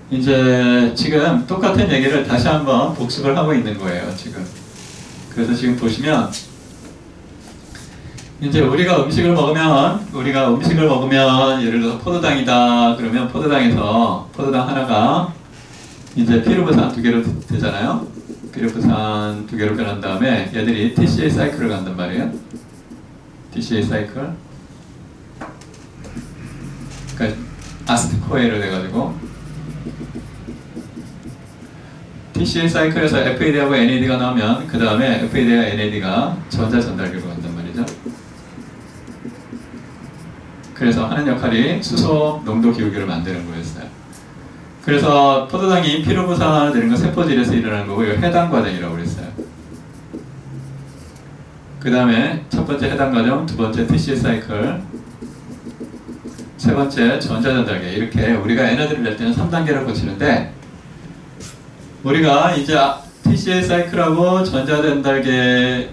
이제 지금 똑같은 얘기를 다시 한번 복습을 하고 있는 거예요, 지금. 그래서 지금 보시면, 이제 우리가 음식을 먹으면 예를 들어서 포도당이다 그러면 포도당 하나가 이제 피루부산 2개로 되잖아요. 피루부산 2개로 변한 다음에 얘들이 TCA 사이클을 간단 말이에요. TCA 사이클. 그러니까 아스티코에로 돼가지고 TCA 사이클에서 FAD하고 NAD가 나오면 그 다음에 FAD와 NAD가 전자 전달기로 간단 말이죠. 그래서 하는 역할이 수소 농도 기울기를 만드는 거였어요. 그래서 포도당이 피루부산화가 되는 건 세포질에서 일어나는 거고 이거 해당 과정이라고 그랬어요. 그 다음에 첫 번째 해당 과정, 두 번째 TCA 사이클, 세 번째 전자 전달계. 이렇게 우리가 에너지를 낼 때는 3단계를 거치는데 우리가 이제 TCA 사이클하고 전자 전달계를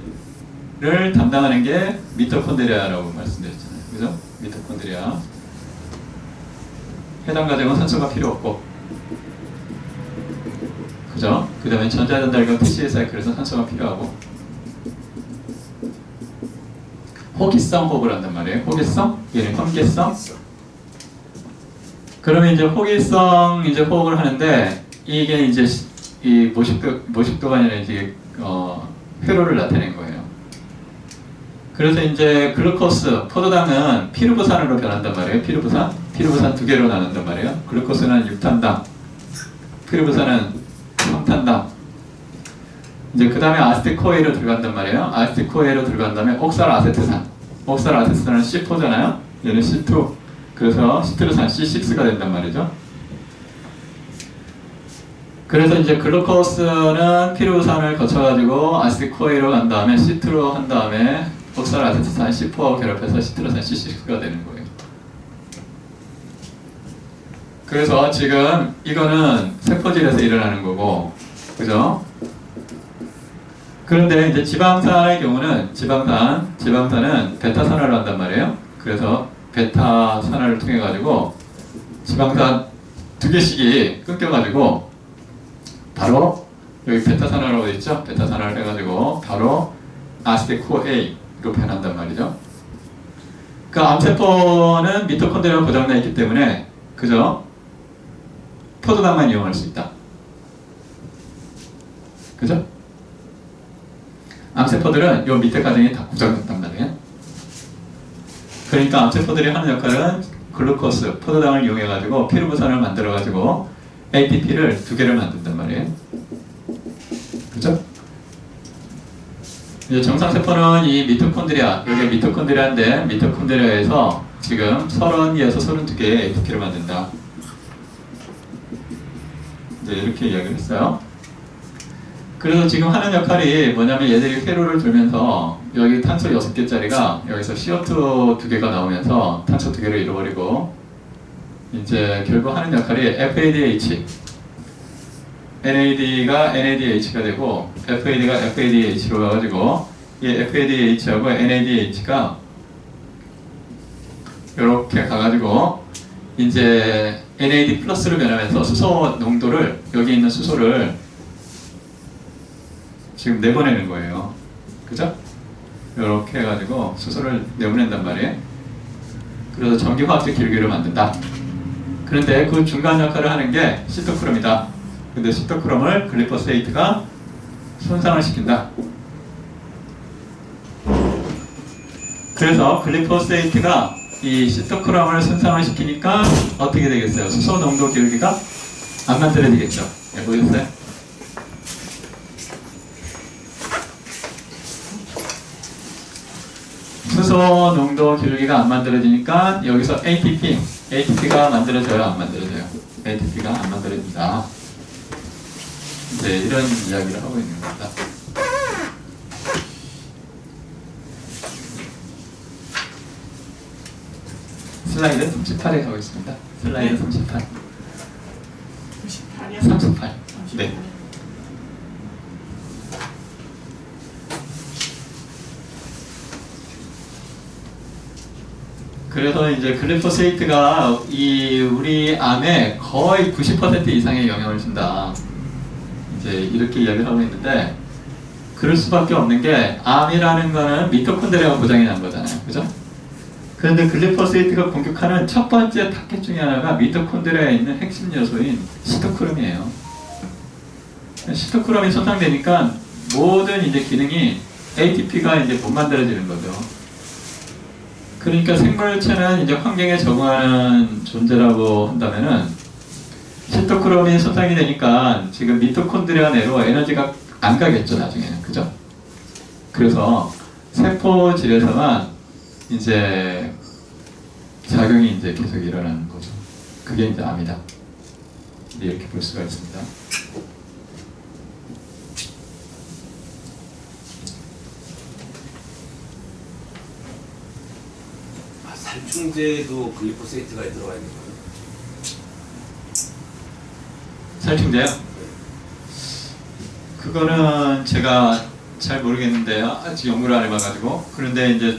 담당하는 게 미토콘드리아라고 말씀드렸잖아요. 그죠? 미토콘드리아. 해당 과정은 산소가 필요 없고, 그죠? 그 다음에 전자 전달과 TCA 사이클에서 산소가 필요하고, 호기성 호흡을 한단 말이에요. 호기성, 얘는 현기성. 그러면 이제 호기성 이제 호흡을 하는데 이게 이제 이 모식도가 아니라 이제 회로를 나타낸 거예요. 그래서 이제 글루코스, 포도당은 피루부산으로 변한단 말이에요. 피루부산 2개로 나눈단 말이에요. 글루코스는 6탄당, 피루부산은 3탄당. 이제 그 다음에 아세틸코에로 들어간단 말이에요. 아세틸코에로 들어간 다음에 옥살아세트산. 옥살아세트산은 C4잖아요. 얘는 C2. 그래서 시트르산 C6가 된단 말이죠. 그래서 이제 글루코스는 피루부산을 거쳐가지고 아세틸코에로 간 다음에 C2로 한 다음에 옥살아세트산 C4하고 결합해서 시트르산 C6가 되는 거예요. 그래서 지금 이거는 세포질에서 일어나는 거고, 그죠? 그런데 이제 지방산의 경우는 지방산은 베타 산화를 한단 말이에요. 그래서 베타 산화를 통해 가지고 지방산 2개씩이 끊겨가지고 바로 여기 베타 산화라고 되어 있죠. 베타 산화를 해가지고 바로 아세틸코A로 변한단 말이죠. 그 암세포는 미토콘드리아가 고장나 있기 때문에, 그죠? 포도당만 이용할 수 있다. 그죠? 암세포들은 요 밑에 과정이 다 고장났단 말이에요. 그러니까 암세포들이 하는 역할은 글루코스, 포도당을 이용해가지고 피루부산을 만들어가지고 ATP를 2개를 만든단 말이에요. 그죠? 이제 정상세포는 이 미토콘드리아, 여기 미토콘드리아인데 미토콘드리아에서 지금 30에서 32개의 ATP를 만든다. 이제 이렇게 이야기를 했어요. 그래서 지금 하는 역할이 뭐냐면 얘들이 회로를 돌면서 여기 탄소 6개짜리가 여기서 CO2 2개가 나오면서 탄소 2개를 잃어버리고 이제 결국 하는 역할이 FADH, NAD가 NADH가 되고 FAD가 FADH로 가가지고 이 FADH하고 NADH가 이렇게 가가지고 이제 NAD 플러스로 변하면서 수소 농도를, 여기 있는 수소를 지금 내보내는 거예요. 그죠? 이렇게 해가지고 수소를 내보낸단 말이에요. 그래서 전기화학적 기울기를 만든다. 그런데 그 중간 역할을 하는 게 시토크롬이다. 근데 시토크롬을 글리포세이트가 손상을 시킨다. 그래서 글리포세이트가 이 시토크롬을 손상을 시키니까 어떻게 되겠어요? 수소 농도 기울기가 안 만들어지겠죠. 네, 보셨어요? 수소 농도 기울기가 안 만들어지니까 여기서 ATP가 만들어져요? 안 만들어져요? ATP가 안 만들어진다. 네, 이런 이야기를 하고 있는 겁니다. 슬라이드 38에 가고 있습니다. 슬라이드 38. 38. 네. 그래서 이제 글리포세이트가 이 우리 암에 거의 90% 이상의 영향을 준다. 이제 이렇게 이야기를 하고 있는데 그럴 수밖에 없는 게 암이라는 거는 미토콘드리아가 고장이 난 거잖아요. 그죠? 그런데 글리포세이트가 공격하는 첫 번째 타겟 중에 하나가 미토콘드리아에 있는 핵심 요소인 시토크롬이에요. 시토크롬이 손상되니까 모든 이제 기능이 ATP가 이제 못 만들어지는 거죠. 그러니까 생물체는 이제 환경에 적응하는 존재라고 한다면은 시토크롬이 손상이 되니까 지금 미토콘드리아 내로 에너지가 안 가겠죠, 나중에는. 그죠? 그래서 세포질에서만 이제 작용이 이제 계속 일어나는 거죠. 그게 이제 암이다. 이렇게 볼 수가 있습니다. 살충제도 글리포세이트가 들어가 있는 거예요? 살충제요? 그거는 제가 잘 모르겠는데요. 아직 연구를 안 해봐가지고. 그런데 이제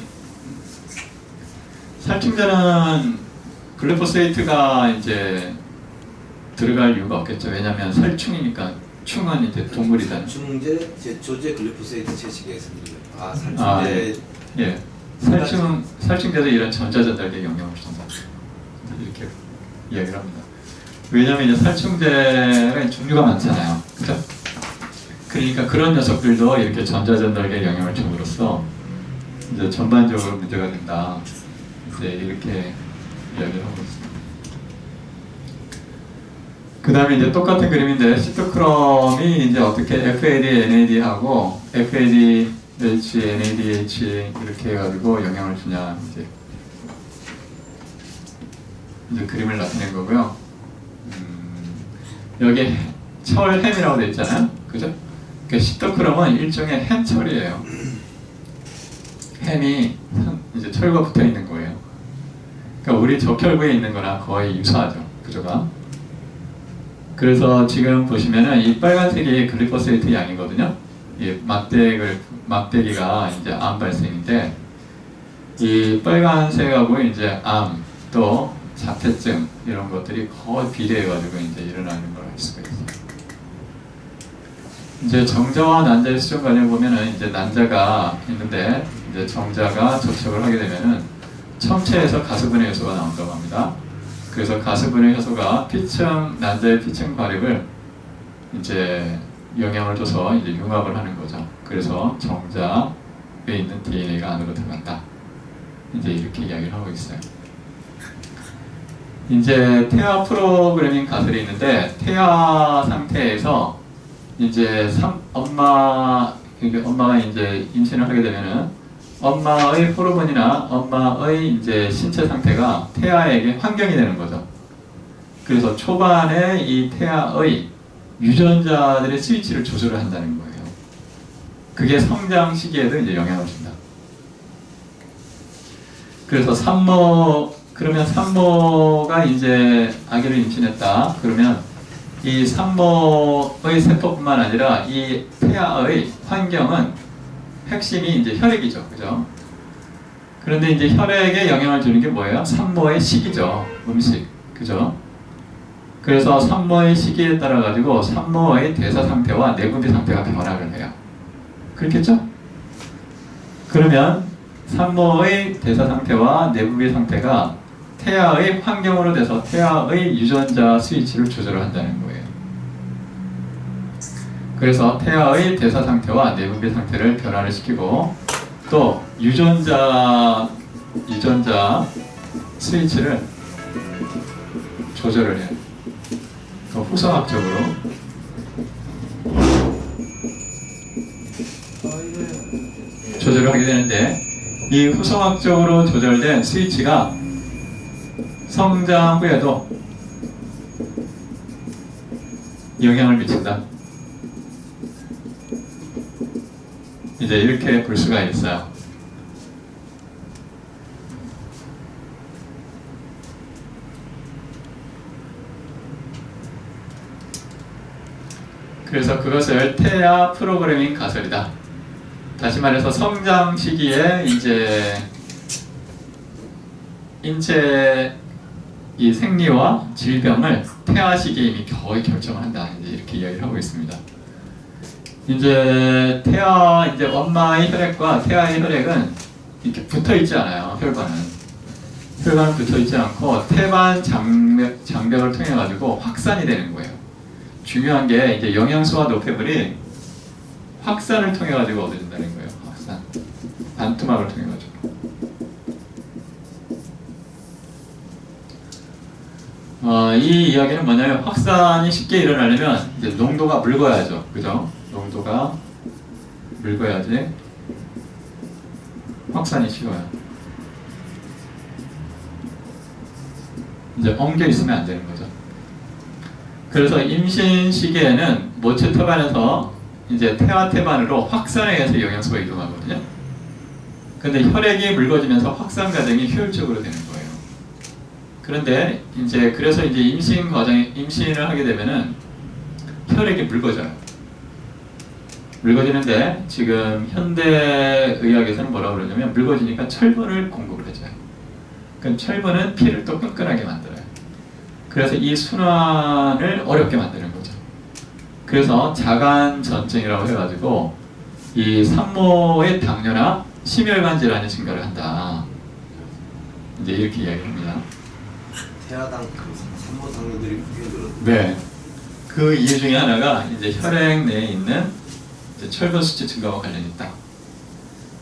살충제는 글리포세이트가 이제 들어갈 이유가 없겠죠. 왜냐하면 살충이니까 충은 이제 동물이잖아요. 살충제, 제초제, 글리포세이트 채식에서 살충제. 아, 예. 살충제도 이런 전자전달계에 영향을 준다. 이렇게 이야기를 합니다. 왜냐하면 이제 살충제가 종류가 많잖아요. 그죠? 그러니까 그런 녀석들도 이렇게 전자전달계에 영향을 줌으로써 이제 전반적으로 문제가 된다. 이제 이렇게 이야기를 하고 있습니다. 그 다음에 이제 똑같은 그림인데 시토크롬이 이제 어떻게 FAD, NAD하고 FADH, NADH 이렇게 해가지고 영향을 주냐 이제 그림을 나타낸 거고요. 여기 철햄이라고 되어 있잖아요. 그죠? 그러니까 시토크롬은 일종의 햄철이에요. 햄이 이제 철과 붙어 있는 거예요. 그러니까 우리 적혈구에 있는 거랑 거의 유사하죠. 구조가. 그래서 지금 보시면은 이 빨간색이 글리포세이트 양이거든요. 이 막대기가 이제 암 발생인데 이 빨간색하고 이제 암 또 자폐증 이런 것들이 거의 비례해가지고 이제 일어나는 걸 알 수가 있어요. 이제 정자와 난자의 수정 관련 보면은 이제 난자가 있는데 이제 정자가 접촉을 하게 되면은 첨체에서 가스분해 요소가 나온다고 합니다. 그래서 가스분해 효소가 난자의 피층 발육을 이제 영향을 줘서 이제 융합을 하는 거죠. 그래서 정자에 있는 DNA가 안으로 들어간다. 이제 이렇게 이야기를 하고 있어요. 이제 태아 프로그래밍 가설이 있는데 태아 상태에서 이제 엄마가 이제 임신을 하게 되면은 엄마의 호르몬이나 엄마의 이제 신체 상태가 태아에게 환경이 되는 거죠. 그래서 초반에 이 태아의 유전자들의 스위치를 조절을 한다는 거예요. 그게 성장 시기에도 이제 영향을 준다. 그래서 그러면 산모가 이제 아기를 임신했다. 그러면 이 산모의 세포뿐만 아니라 이 태아의 환경은 핵심이 이제 혈액이죠. 그죠? 그런데 이제 혈액에 영향을 주는 게 뭐예요? 산모의 시기죠. 음식. 그죠? 그래서 산모의 시기에 따라 가지고 산모의 대사 상태와 내분비 상태가 변화를 해요. 그렇겠죠? 그러면 산모의 대사 상태와 내분비 상태가 태아의 환경으로 돼서 태아의 유전자 스위치를 조절을 한다는 거예요. 그래서 태아의 대사 상태와 내분비 상태를 변화를 시키고 또 유전자 스위치를 조절을 해요. 후성학적으로 조절을 하게 되는데 이 후성학적으로 조절된 스위치가 성장 후에도 영향을 미친다. 이제 이렇게 볼 수가 있어요. 그래서 그것을 태아 프로그래밍 가설이다. 다시 말해서 성장 시기에 이제 인체 이 생리와 질병을 태아 시기에 이미 거의 결정한다. 이제 이렇게 이야기를 하고 있습니다. 이제 태아 이제 엄마의 혈액과 태아의 혈액은 이렇게 붙어 있지 않아요. 혈관은 붙어 있지 않고 태반 장벽을 통해 가지고 확산이 되는 거예요. 중요한 게 이제 영양소와 노폐물이 확산을 통해 가지고 얻어진다는 거예요. 확산. 반투막을 통해 가지고. 이 이야기는 뭐냐면 확산이 쉽게 일어나려면 이제 농도가 묽어야죠. 그죠? 농도가 묽어야지 확산이 쉬워요. 이제 엉겨 있으면 안 되는 거죠. 그래서 임신 시기에는 모체 태반에서 이제 태아 태반으로 확산에 의해서 영양소가 이동하거든요. 근데 혈액이 묽어지면서 확산 과정이 효율적으로 되는 거예요. 그런데 이제 그래서 이제 임신을 하게 되면은 혈액이 묽어져요. 묽어지는데 지금 현대 의학에서는 뭐라고 그러냐면 묽어지니까 철분을 공급을 해줘요. 그럼 철분은 피를 또 끈끈하게 만들어요. 그래서 이 순환을 어렵게 만드는 거죠. 그래서 자간전증이라고 해가지고 이 산모의 당뇨나 심혈관 질환이 증가를 한다. 이제 이렇게 이야기합니다. 태아당 산모 당뇨들이 꽤 늘었는데. 네. 그 이유 중에 하나가 이제 혈액 내에 있는 이제 철분 수치 증가와 관련이 있다.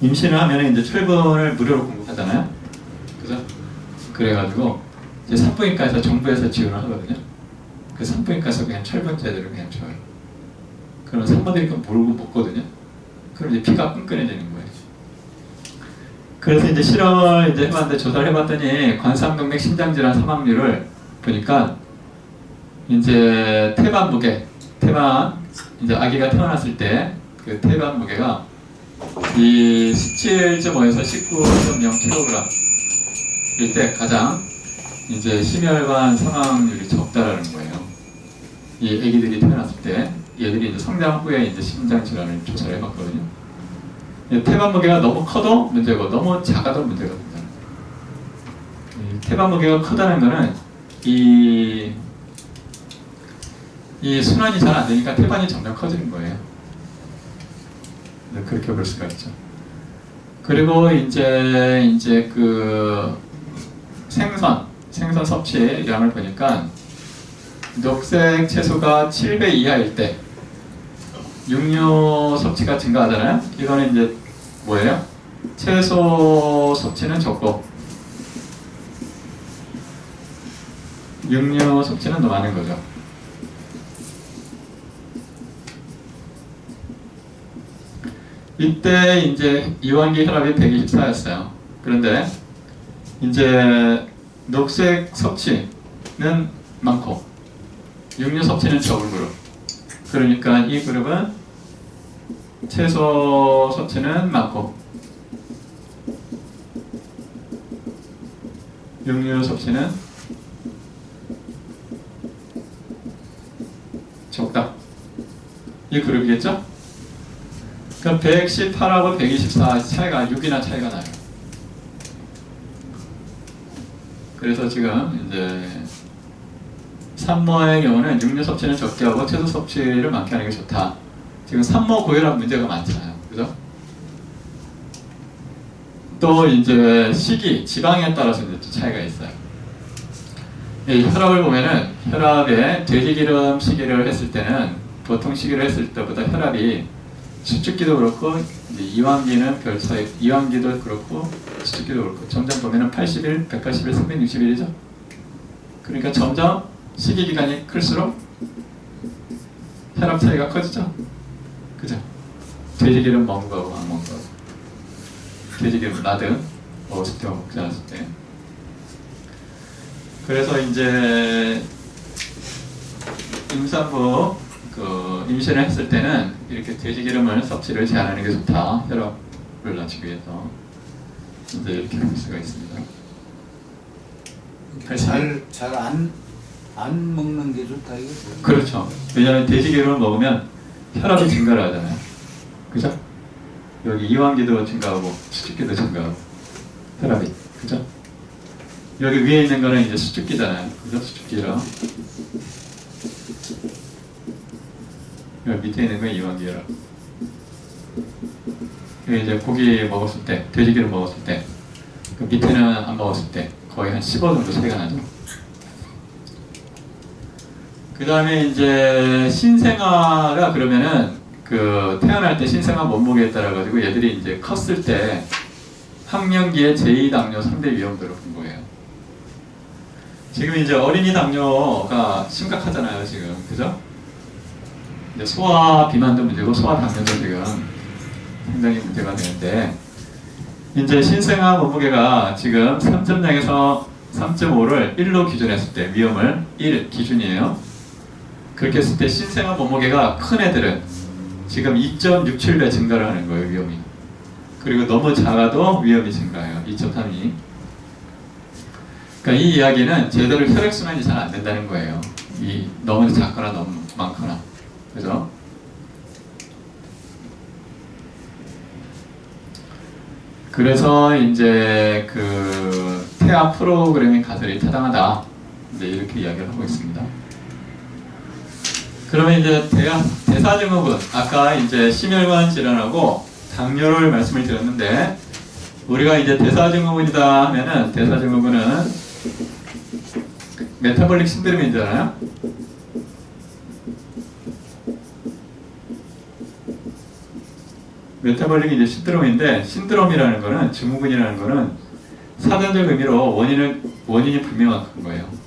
임신을 하면 이제 철분을 무료로 공급하잖아요. 그죠? 그래가지고 이제 산부인과에서 정부에서 지원을 하거든요. 그 산부인과에서 그냥 철분제들을 그냥 줘요. 그러면 산모들이 그걸 모르고 먹거든요. 그럼 이제 피가 끈끈해지는 거예요. 그래서 이제 실험을 이제 해봤는데 조사를 해봤더니 관상동맥 심장질환 사망률을 보니까 이제 태반 무게, 이제 아기가 태어났을 때 그 태반 무게가 이 17.5에서 19.0kg 일 때 가장 이제 심혈관 사망률이 적다라는 거예요. 이 아기들이 태어났을 때 얘들이 이제 성장 후에 이제 심장 질환을 조사를 해봤거든요. 태반 무게가 너무 커도 문제고 너무 작아도 문제가 된다. 태반 무게가 크다는 거는 이 순환이 잘 안 되니까 태반이 점점 커지는 거예요. 그렇게 볼 수가 있죠. 그리고 이제 그 생선 섭취량을 보니까 녹색 채소가 7배 이하일 때 육류 섭취가 증가하잖아요. 이거는 이제 뭐예요? 채소 섭취는 적고 육류 섭취는 더 많은 거죠. 이때 이제 이완기 혈압이 124였어요. 그런데 이제 녹색 섭취는 많고 육류 섭취는 적은 그룹. 그러니까 이 그룹은 채소 섭취는 많고 육류 섭취는 적다. 이 그룹이겠죠? 그럼 118하고 124 차이가 6이나 차이가 나요. 그래서 지금 이제 산모의 경우는 육류 섭취는 적게 하고 채소 섭취를 많게 하는 게 좋다. 지금 산모 고혈압 문제가 많잖아요. 그죠? 또 이제 시기, 지방에 따라서 이제 차이가 있어요. 이 혈압을 보면은 혈압에 돼지기름 시기를 했을 때는 보통 시기를 했을 때보다 혈압이 수축기도 그렇고 이제 이완기는 별 차이, 이완기도 그렇고 수축기도 그렇고 점점 보면은 81, 181, 361이죠. 그러니까 점점 시기 기간이 클수록 혈압 차이가 커지죠. 그죠? 돼지기름 먹은 거하고 안 먹은 거하고 돼지기름 라드 먹었을 때와 먹지 않았을 때. 그래서 이제 임산부 임신을 했을 때는 이렇게 돼지기름을 섭취를 제한하는 게 좋다. 혈압을 낮추기 위해서 이제 이렇게 할 수가 있습니다. 잘 안 먹는 게 좋다 이거죠. 그렇죠. 왜냐하면 돼지기름을 먹으면 혈압이 증가를 하잖아요. 그죠? 여기 이완기도 증가하고 수축기도 증가하고 혈압이. 그죠? 여기 위에 있는 거는 이제 수축기잖아요. 그죠? 수축기라. 여기 밑에 있는 건 이완기라. 여기 이제 고기 먹었을 때, 돼지기를 먹었을 때, 그 밑에는 안 먹었을 때 거의 한 15 정도 차이가 나죠. 그 다음에 이제 신생아가 그러면은 그 태어날 때 신생아 몸무게에 따라 가지고 얘들이 이제 컸을 때 학령기의 제2당뇨 3대 위험도를 본 거예요. 지금 이제 어린이 당뇨가 심각하잖아요, 지금. 그죠? 이제 소아 비만도 문제고 소아 당뇨도 지금 상당히 문제가 되는데, 이제 신생아 몸무게가 지금 3.0에서 3.5를 1로 기준했을 때 위험을 1 기준이에요. 그렇게 했을 때 신생아 몸무게가 큰 애들은 지금 2.67배 증가를 하는 거예요, 위험이. 그리고 너무 작아도 위험이 증가해요. 2.32. 그러니까 이 이야기는 제대로 혈액순환이 잘 안 된다는 거예요. 이 너무 작거나 너무 많거나. 그죠? 그래서 이제 그 태아 프로그래밍 가설이 타당하다. 이제 이렇게 이야기를 하고 있습니다. 그러면 이제 대사증후군, 아까 이제 심혈관 질환하고 당뇨를 말씀을 드렸는데, 우리가 이제 대사증후군이다 하면은, 대사증후군은 메타볼릭 신드롬이잖아요. 메타볼릭이 이제 신드롬인데, 신드롬이라는 거는, 증후군이라는 거는 사전적 의미로 원인이 불명확한 거예요.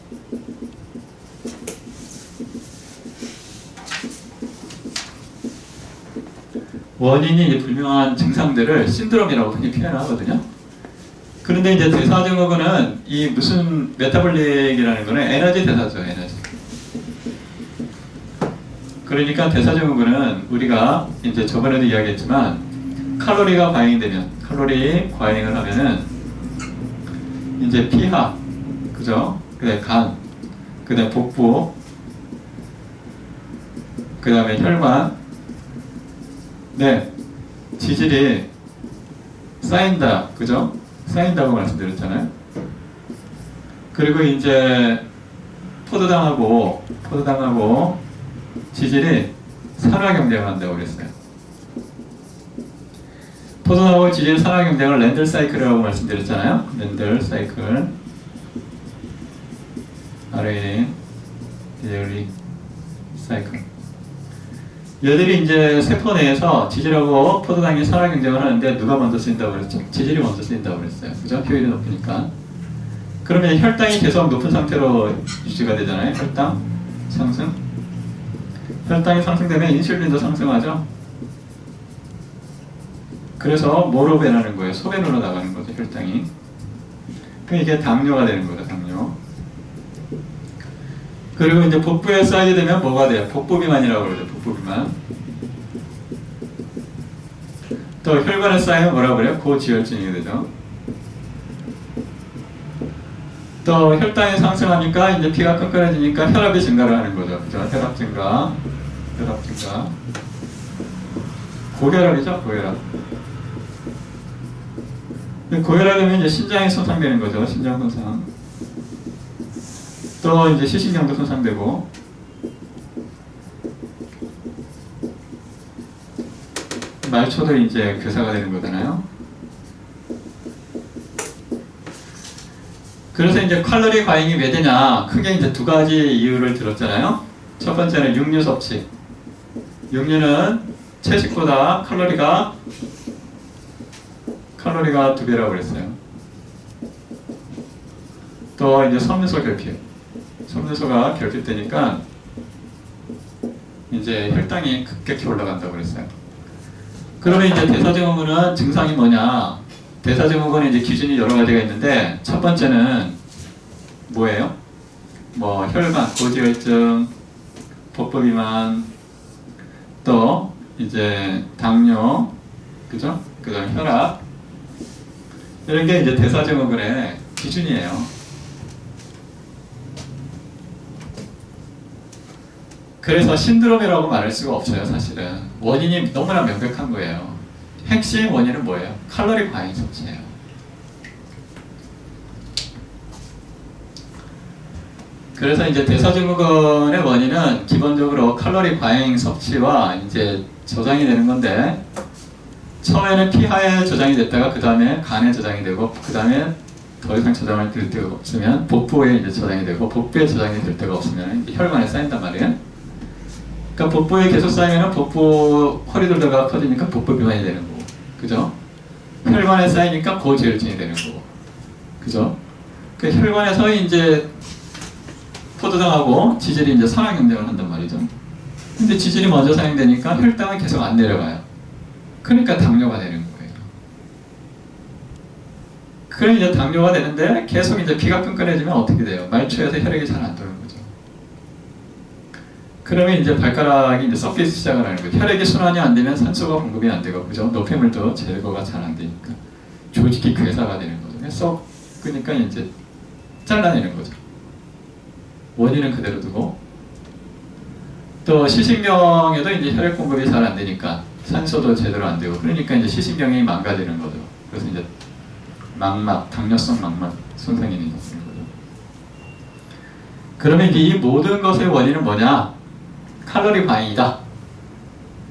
원인이 불명한 증상들을 신드롬이라고 흔히 표현하거든요. 그런데 이제 대사증후군은 이 무슨 메타볼릭이라는 거는 에너지 대사죠, 에너지. 그러니까 대사증후군은 우리가 이제 저번에도 이야기했지만 칼로리 과잉을 하면은 이제 피하, 그죠? 그다음에 간, 그다음에 복부, 그다음에 혈관, 네, 지질이 쌓인다, 그죠? 쌓인다고 말씀드렸잖아요. 그리고 이제 포도당하고 지질이 산화경쟁을 한다고 그랬어요. 포도당하고 지질 산화경쟁을 랜들 사이클이라고 말씀드렸잖아요. 랜들 사이클, RNA, 디젤리 사이클. 얘들이 이제 세포 내에서 지질하고 포도당이 산화 경쟁을 하는데 누가 먼저 쓰인다고 그랬죠? 지질이 먼저 쓰인다고 그랬어요. 그죠? 효율이 높으니까. 그러면 혈당이 계속 높은 상태로 유지가 되잖아요. 혈당 상승. 혈당이 상승되면 인슐린도 상승하죠. 그래서 뭐로 변하는 거예요? 소변으로 나가는 거죠, 혈당이. 그럼 이게 당뇨가 되는 거죠, 당뇨. 그리고 이제 복부에 쌓이게 되면 뭐가 돼요? 복부 비만이라고 그러죠. 복부 비만. 또 혈관에 쌓이면 뭐라고 그래요? 고지혈증이 되죠. 또 혈당이 상승하니까 이제 피가 끈끈해지니까 혈압이 증가를 하는 거죠. 그죠? 혈압 증가. 고혈압이죠, 고혈압. 고혈압이면 이제 신장이 손상되는 거죠. 신장 손상. 또 이제 시신경도 손상되고, 말초도 이제 괴사가 되는 거잖아요. 그래서 이제 칼로리 과잉이 왜 되냐? 크게 이제 두 가지 이유를 들었잖아요. 첫 번째는 육류 섭취. 육류는 채식보다 칼로리가 2배라고 그랬어요. 또 이제 섬유소 결핍. 섬유소가 결핍되니까 이제 혈당이 급격히 올라간다고 그랬어요. 그러면 이제 대사증후군은 증상이 뭐냐? 대사증후군은 이제 기준이 여러 가지가 있는데, 첫 번째는 뭐예요? 뭐 혈관, 고지혈증, 복부 비만, 또 이제 당뇨, 그죠? 그다음 혈압, 이런 게 이제 대사증후군의 기준이에요. 그래서 신드롬이라고 말할 수가 없어요, 사실은. 원인이 너무나 명백한 거예요. 핵심 원인은 뭐예요? 칼로리 과잉 섭취예요. 그래서 이제 대사증후군의 원인은 기본적으로 칼로리 과잉 섭취와 이제 저장이 되는 건데, 처음에는 피하에 저장이 됐다가 그 다음에 간에 저장이 되고, 그 다음에 더 이상 저장을 될 데가 없으면 복부에 이제 저장이 되고, 복부에 저장이 될 데가 없으면 혈관에 쌓인단 말이에요. 그러니까 복부에 계속 쌓이면 복부 허리 돌다가 커지니까 복부 비만이 되는 거고, 그죠? 혈관에 쌓이니까 고지혈증이 되는 거고, 그죠? 그 혈관에서 이제 포도당하고 지질이 이제 산화 경쟁을 한단 말이죠. 근데 지질이 먼저 사용되니까 혈당은 계속 안 내려가요. 그러니까 당뇨가 되는 거예요. 그럼 이제 당뇨가 되는데 계속 이제 피가 끈끈해지면 어떻게 돼요? 말초에서 혈액이 잘 안 도는 거죠. 그러면 이제 발가락이 이제 썩기 시작을 하는 거죠. 혈액이 순환이 안 되면 산소가 공급이 안 되고, 그죠? 노폐물도 제거가 잘 안 되니까 조직이 괴사가 되는 거죠. 썩으니까 이제 잘라내는 거죠. 원인은 그대로 두고, 또 시신경에도 이제 혈액 공급이 잘 안 되니까 산소도 제대로 안 되고, 그러니까 이제 시신경이 망가지는 거죠. 그래서 이제 망막, 당뇨성 망막 손상이 있는 거죠. 그러면 이제 이 모든 것의 원인은 뭐냐? 칼로리 과잉이다.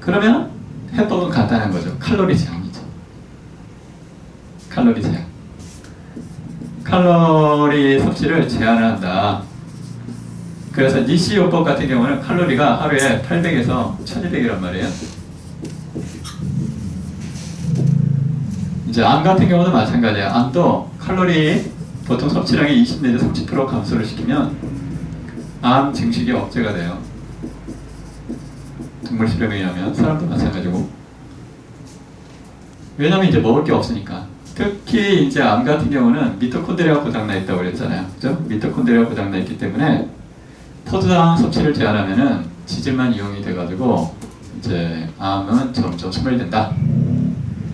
그러면 해법은 간단한 거죠. 칼로리 제한이죠. 칼로리 제한. 칼로리 섭취를 제한을 한다. 그래서 니시 요법 같은 경우는 칼로리가 하루에 800에서 1200이란 말이에요. 이제 암 같은 경우도 마찬가지야. 암도 칼로리 보통 섭취량의 20 내지 30% 감소를 시키면 암 증식이 억제가 돼요. 동물 실험에 의하면. 사람도 마찬가지고. 왜냐면 이제 먹을 게 없으니까. 특히 이제 암 같은 경우는 미토콘드리아가 고장나 있다고 그랬잖아요. 그죠? 미토콘드리아가 고장나 있기 때문에 포도당 섭취를 제한하면은 지질만 이용이 돼가지고 이제 암은 점점 소멸된다.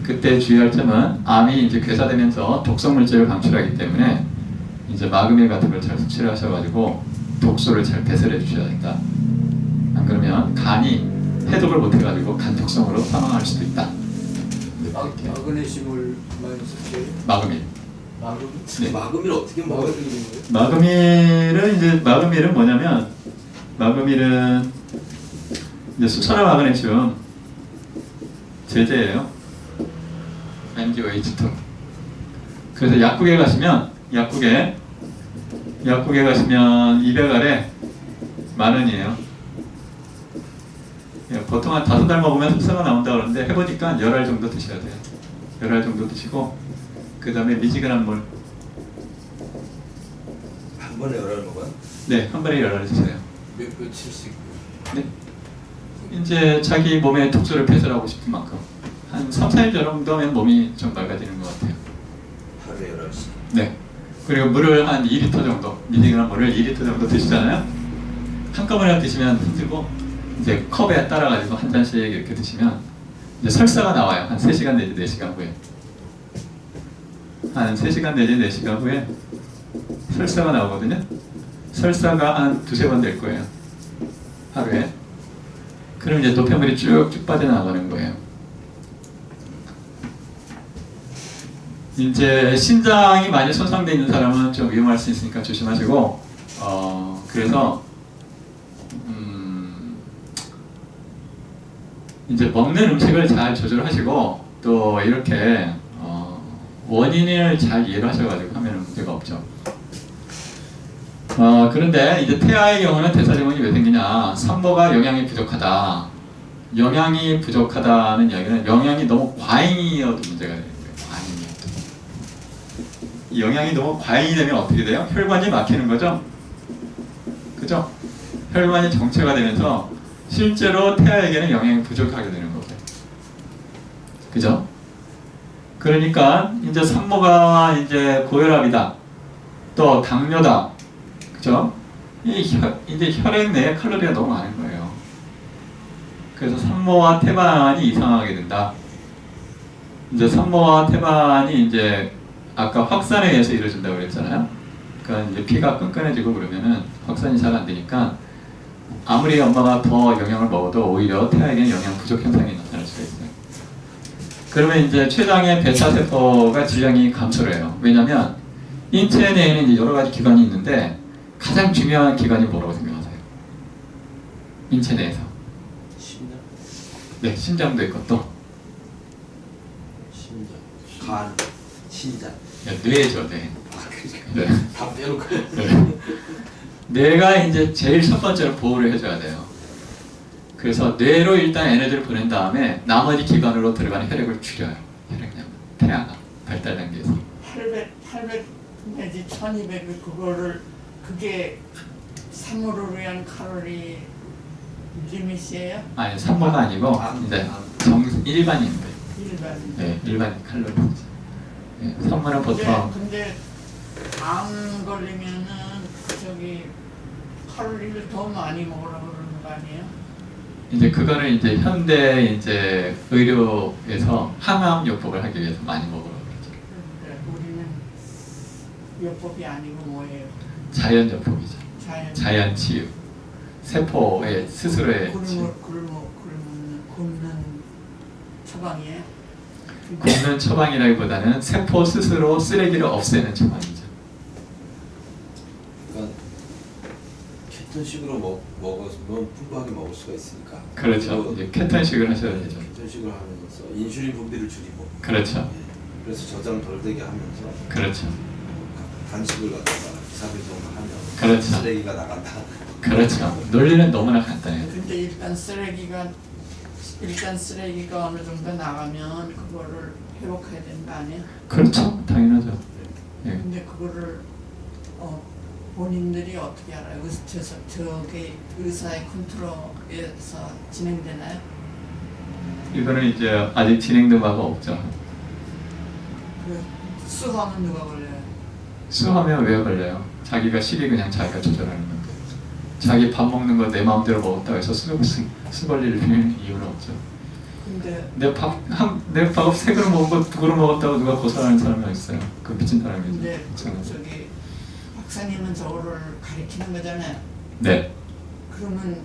그때 주의할 점은 암이 이제 괴사되면서 독성 물질을 방출하기 때문에 이제 마그밀 같은 걸 잘 섭취를 하셔가지고 독소를 잘 배설해 주셔야 된다. 안 그러면 간이 해독을 못해가지고 간독성으로 사망할 수도 있다. 마그네슘을 많이 섭취해요? 마그밀. 네. 마금을 어떻게 먹어요? 마그밀은 뭐냐면, 마그밀은 이제 수천화 마그네슘 제제예요. MgOH2. 그래서 약국에 가시면 200알에 10,000원이에요. 보통 한 5달 먹으면 흡수가 나온다 그러는데 해보니까 10알 정도 드셔야 돼요. 10알 정도 드시고, 그 다음에 미지근한 물. 한 번에 열알 먹어요? 네, 한 번에 10알 드세요. 며칠씩. 네. 이제 자기 몸에 독소를 배설하고 싶은 만큼 한 3, 4일 정도면 몸이 좀 맑아지는 것 같아요. 하루에 열알씩? 네. 그리고 물을 한 2리터 정도, 미지근한 물을 2리터 정도 드시잖아요. 한꺼번에 드시면 힘들고, 이제 컵에 따라가지고 한 잔씩 이렇게 드시면 이제 설사가 나와요. 한 3시간 내지 4시간 후에. 한 3시간 내지 4시간 후에 설사가 나오거든요. 설사가 한 2-3번 될 거예요. 하루에. 그럼 이제 노폐물이 쭉쭉 빠져나가는 거예요. 이제 신장이 많이 손상되어 있는 사람은 좀 위험할 수 있으니까 조심하시고, 그래서 이제 먹는 음식을 잘 조절하시고, 또 이렇게 원인을 잘 이해를 하셔가지고 하면 문제가 없죠. 그런데 이제 태아의 경우는 대사증후군이 왜 생기냐? 산모가 영양이 부족하다. 영양이 부족하다는 이야기는 영양이 너무 과잉이어도 문제가 되는 거예요. 과잉이어도. 영양이 너무 과잉이 되면 어떻게 돼요? 혈관이 막히는 거죠? 그죠? 혈관이 정체가 되면서 실제로 태아에게는 영양이 부족하게 되는 거고요. 그죠? 그러니까 이제 산모가 이제 고혈압이다, 또 당뇨다, 그죠? 이제 혈액 내에 칼로리가 너무 많은 거예요. 그래서 산모와 태반이 이상하게 된다. 이제 산모와 태반이 이제 아까 확산에 의해서 이루어진다고 그랬잖아요. 그러니까 이제 피가 끈끈해지고 그러면은 확산이 잘 안 되니까 아무리 엄마가 더 영양을 먹어도 오히려 태아에게는 영양 부족 현상이 나타날 수가 있어요. 그러면 이제 췌장의 베타 세포가 질량이 감소를 해요. 왜냐하면 인체 내에는 이제 여러 가지 기관이 있는데 가장 중요한 기관이 뭐라고 생각하세요? 인체 내에서. 심장, 네, 심장도 있고 또 심장, 간, 신장. 네, 뇌죠, 뇌. 아, 그러니까 네. 다 빼놓고. 네. 뇌가 이제 제일 첫 번째로 보호를 해줘야 돼요. 그래서 뇌로 일단 에너지를 보낸 다음에 나머지 기관으로 들어가는 혈액을 줄여요. 혈액량, 폐하가 발달 단계에서. 800 내지 1200 그거를 그게 3호를 위한 칼로리 리밋이에요? 아니, 산모가 아니고 이제 일반인들. 일반. 네, 일반 칼로리죠. 네, 산모는 보통 근데 암 걸리면은 저기 칼로리를 더 많이 먹으라고 그러는 거 아니에요? 이제 그거는 이제 현대 이제 의료에서 항암 요법을 하기 위해서 많이 먹으라고 그러죠. 그런데 우리는 요법이 아니고 뭐예요? 자연 요법이죠. 자연. 자연 치유. 세포의 스스로의 치유. 굶는 처방이에요? 굶는 처방이라기보다는 세포 스스로 쓰레기를 없애는 처방이죠. 그러니까 케톤식으로 먹으면 풍부하게 먹을 수가 있으니까. 그렇죠. 이제 케톤식을 하셔야 되죠. 케톤식을 하면서 인슐린 분비를 줄이고. 그렇죠. 예. 그래서 저장 덜 되게 하면서 그렇죠. 간식을 갖다가 2, 3일 정도 하면 그렇죠. 쓰레기가 나간다. 그렇죠. 논리는 너무나 간단해요. 근데 일단 쓰레기가 어느 정도 나가면 그거를 회복해야 되는 거 아니에요? 그렇죠. 당연하죠. 예. 근데 그거를 본인들이 어떻게 알아요? 저게 의사의 컨트롤에서 진행되나요? 이거는 이제 아직 진행된 바가 없죠. 그 수하면 누가 걸려요? 수하면 왜 걸려요? 자기가 식이 그냥 자기가 조절하는 건데. 자기 밥 먹는 거 내 마음대로 먹었다고 해서 수 걸릴 이유는 없죠. 근데 내 밥 세 그릇 먹은 거 두 그릇 먹었다고 누가 고소하는 사람이 있어요. 그 미친 사람이죠. 근데 저는. 저기 박사님은 저거를 가리키는 거잖아요. 네. 그러면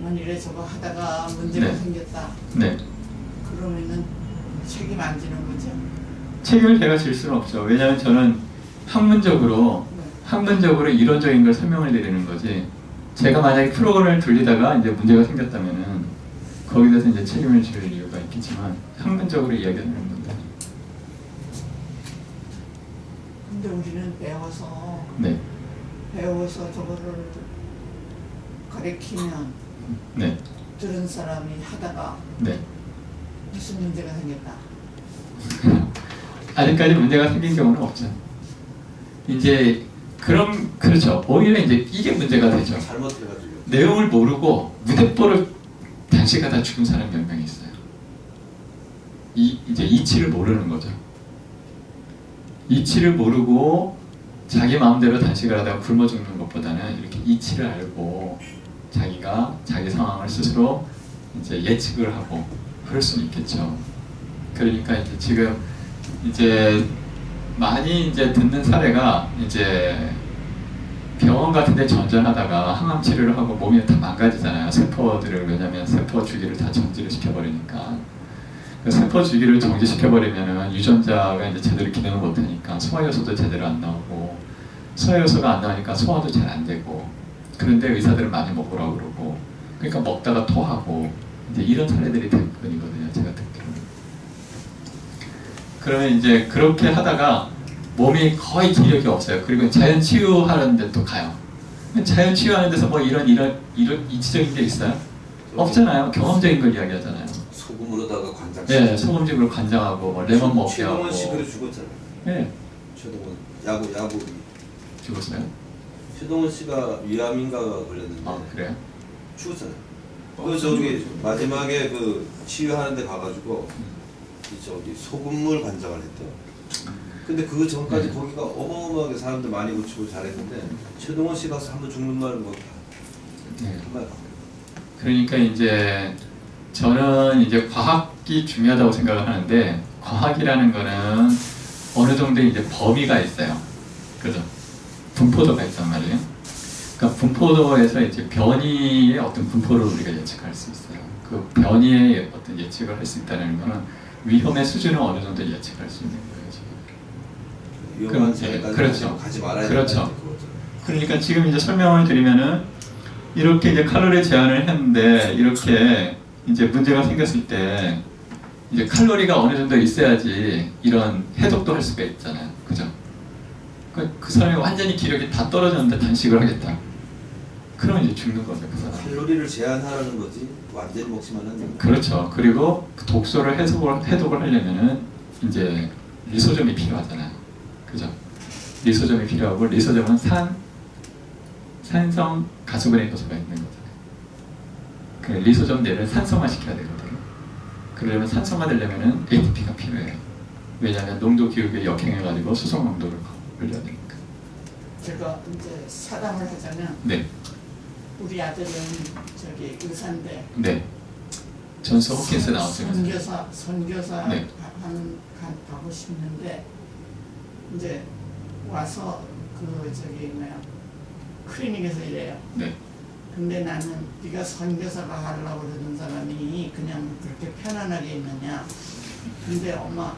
만일에 저거 하다가 문제가 네. 생겼다. 네. 그러면은 책임 안 지는 거죠? 책임을 제가 질 수는 없죠. 왜냐하면 저는 학문적으로 이론적인 걸 설명을 드리는 거지. 제가 만약에 프로그램을 돌리다가 이제 문제가 생겼다면은 거기에 대해서 이제 책임을 질 이유가 있겠지만 학문적으로 이야기하는 건데. 근데 우리는 네. 배워서 저거를 가리키면 네. 들은 사람이 하다가 네. 무슨 문제가 생겼다. 아직까지 문제가 생긴 경우는 없죠. 이제 그렇죠. 오히려 이제 이게 문제가 되죠. 잘못해가지고. 내용을 모르고 무대뽀를 단식하다 죽은 사람 몇 명 있어요. 이제 이치를 모르는 거죠. 이치를 모르고 자기 마음대로 단식을 하다가 굶어 죽는 것보다는 이렇게 이치를 알고 자기가 자기 상황을 스스로 이제 예측을 하고 그럴 수는 있겠죠. 그러니까 이제 지금 이제 많이 이제 듣는 사례가 이제 병원 같은데 전전하다가 항암 치료를 하고 몸이 다 망가지잖아요. 세포들을 왜냐하면 세포 주기를 다 정지를 시켜버리니까. 그 세포 주기를 정지시켜버리면은 유전자가 이제 제대로 기능을 못하니까 소화효소도 제대로 안 나오고 소화효소가 안 나오니까 소화도 잘 안 되고 그런데 의사들은 많이 먹으라고 그러고 그러니까 먹다가 토하고 이제 이런 사례들이 대부분이거든요. 제가 듣기로는. 그러면 이제 그렇게 하다가 몸이 거의 기력이 없어요. 그리고 자연 치유하는 데 또 가요. 자연 치유하는 데서 뭐 이런 이치적인 게 있어요? 없잖아요. 경험적인 걸 이야기하잖아요. 소금으로다가 관장. 네, 소금집으로 관장하고 뭐 레몬 먹게 하고. 최동원 씨 그래 죽었잖아요. 네, 최동원 야구 죽었어요. 최동원 씨가 위암인가가 걸렸는데 아 그래요? 죽었잖아요. 그 저기 마지막에 그 치유하는데 가가지고 저기 소금물 관장을 했대요. 근데 그 전까지 네. 거기가 어마어마하게 사람들 많이 고치고 잘했는데 최동원 씨 가서 한번 죽는 말은 뭐 네. 정말 그러니까 이제 저는 이제 과학이 중요하다고 생각을 하는데 과학이라는 거는 어느 정도 이제 범위가 있어요. 그죠? 분포도가 있단 말이에요. 그러니까 분포도에서 이제 변이의 어떤 분포를 우리가 예측할 수 있어요. 그 변이의 어떤 예측을 할 수 있다는 거는 위험의 수준을 어느 정도 예측할 수 있는 거예요. 지금. 위험한 그럼, 자리까지 그렇죠. 가지 말아야 그렇죠. 된다는 그거죠. 그러니까 지금 이제 설명을 드리면은 이렇게 이제 칼로리 제한을 했는데 이렇게 이제 문제가 생겼을 때 이제 칼로리가 어느 정도 있어야지 이런 해독도 할 수가 있잖아요. 그죠? 그 사람이 완전히 기력이 다 떨어졌는데 단식을 하겠다. 그러면 이제 죽는 거죠, 그 사람. 칼로리를 제한하라는 거지 완전히 먹지만 않는. 그렇죠. 그리고 그 독소를 해독을 하려면은 이제 리소점이 필요하잖아요. 그죠? 리소점이 필요하고 리소점은 산성 가수분해 요소가 있는 거잖아요. 그 리소점 내를 산성화 시켜야 되거든요. 그러려면 산성화 되려면은 ATP가 필요해요. 왜냐하면 농도 기울기에 역행해가지고 수송 농도를 올려야 되니까. 제가 이제 사담을 하자면 네, 우리 아들은 저기 의사인데 네. 전서 호킨스 나왔어요. 선교사 네. 하고 싶는데 이제 와서 그 저기 뭐야 클리닉에서 일해요. 네. 근데 나는 네가 선교사가 하려고 그러는 사람이 그냥 그렇게 편안하게 있느냐. 근데 엄마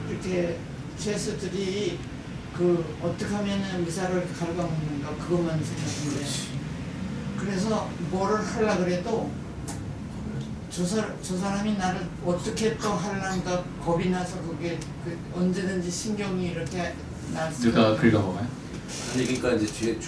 이렇게 죄수들이 그 어떻게 하면 의사를 갉아먹는가 그것만 생각인데 그래서 뭐를 하려 그래도 저 사람이 나를 어떻게 또 하려는가 겁이 나서 그게 언제든지 신경이 이렇게 날 누가 긁어먹어요? 아니 그러니까 이제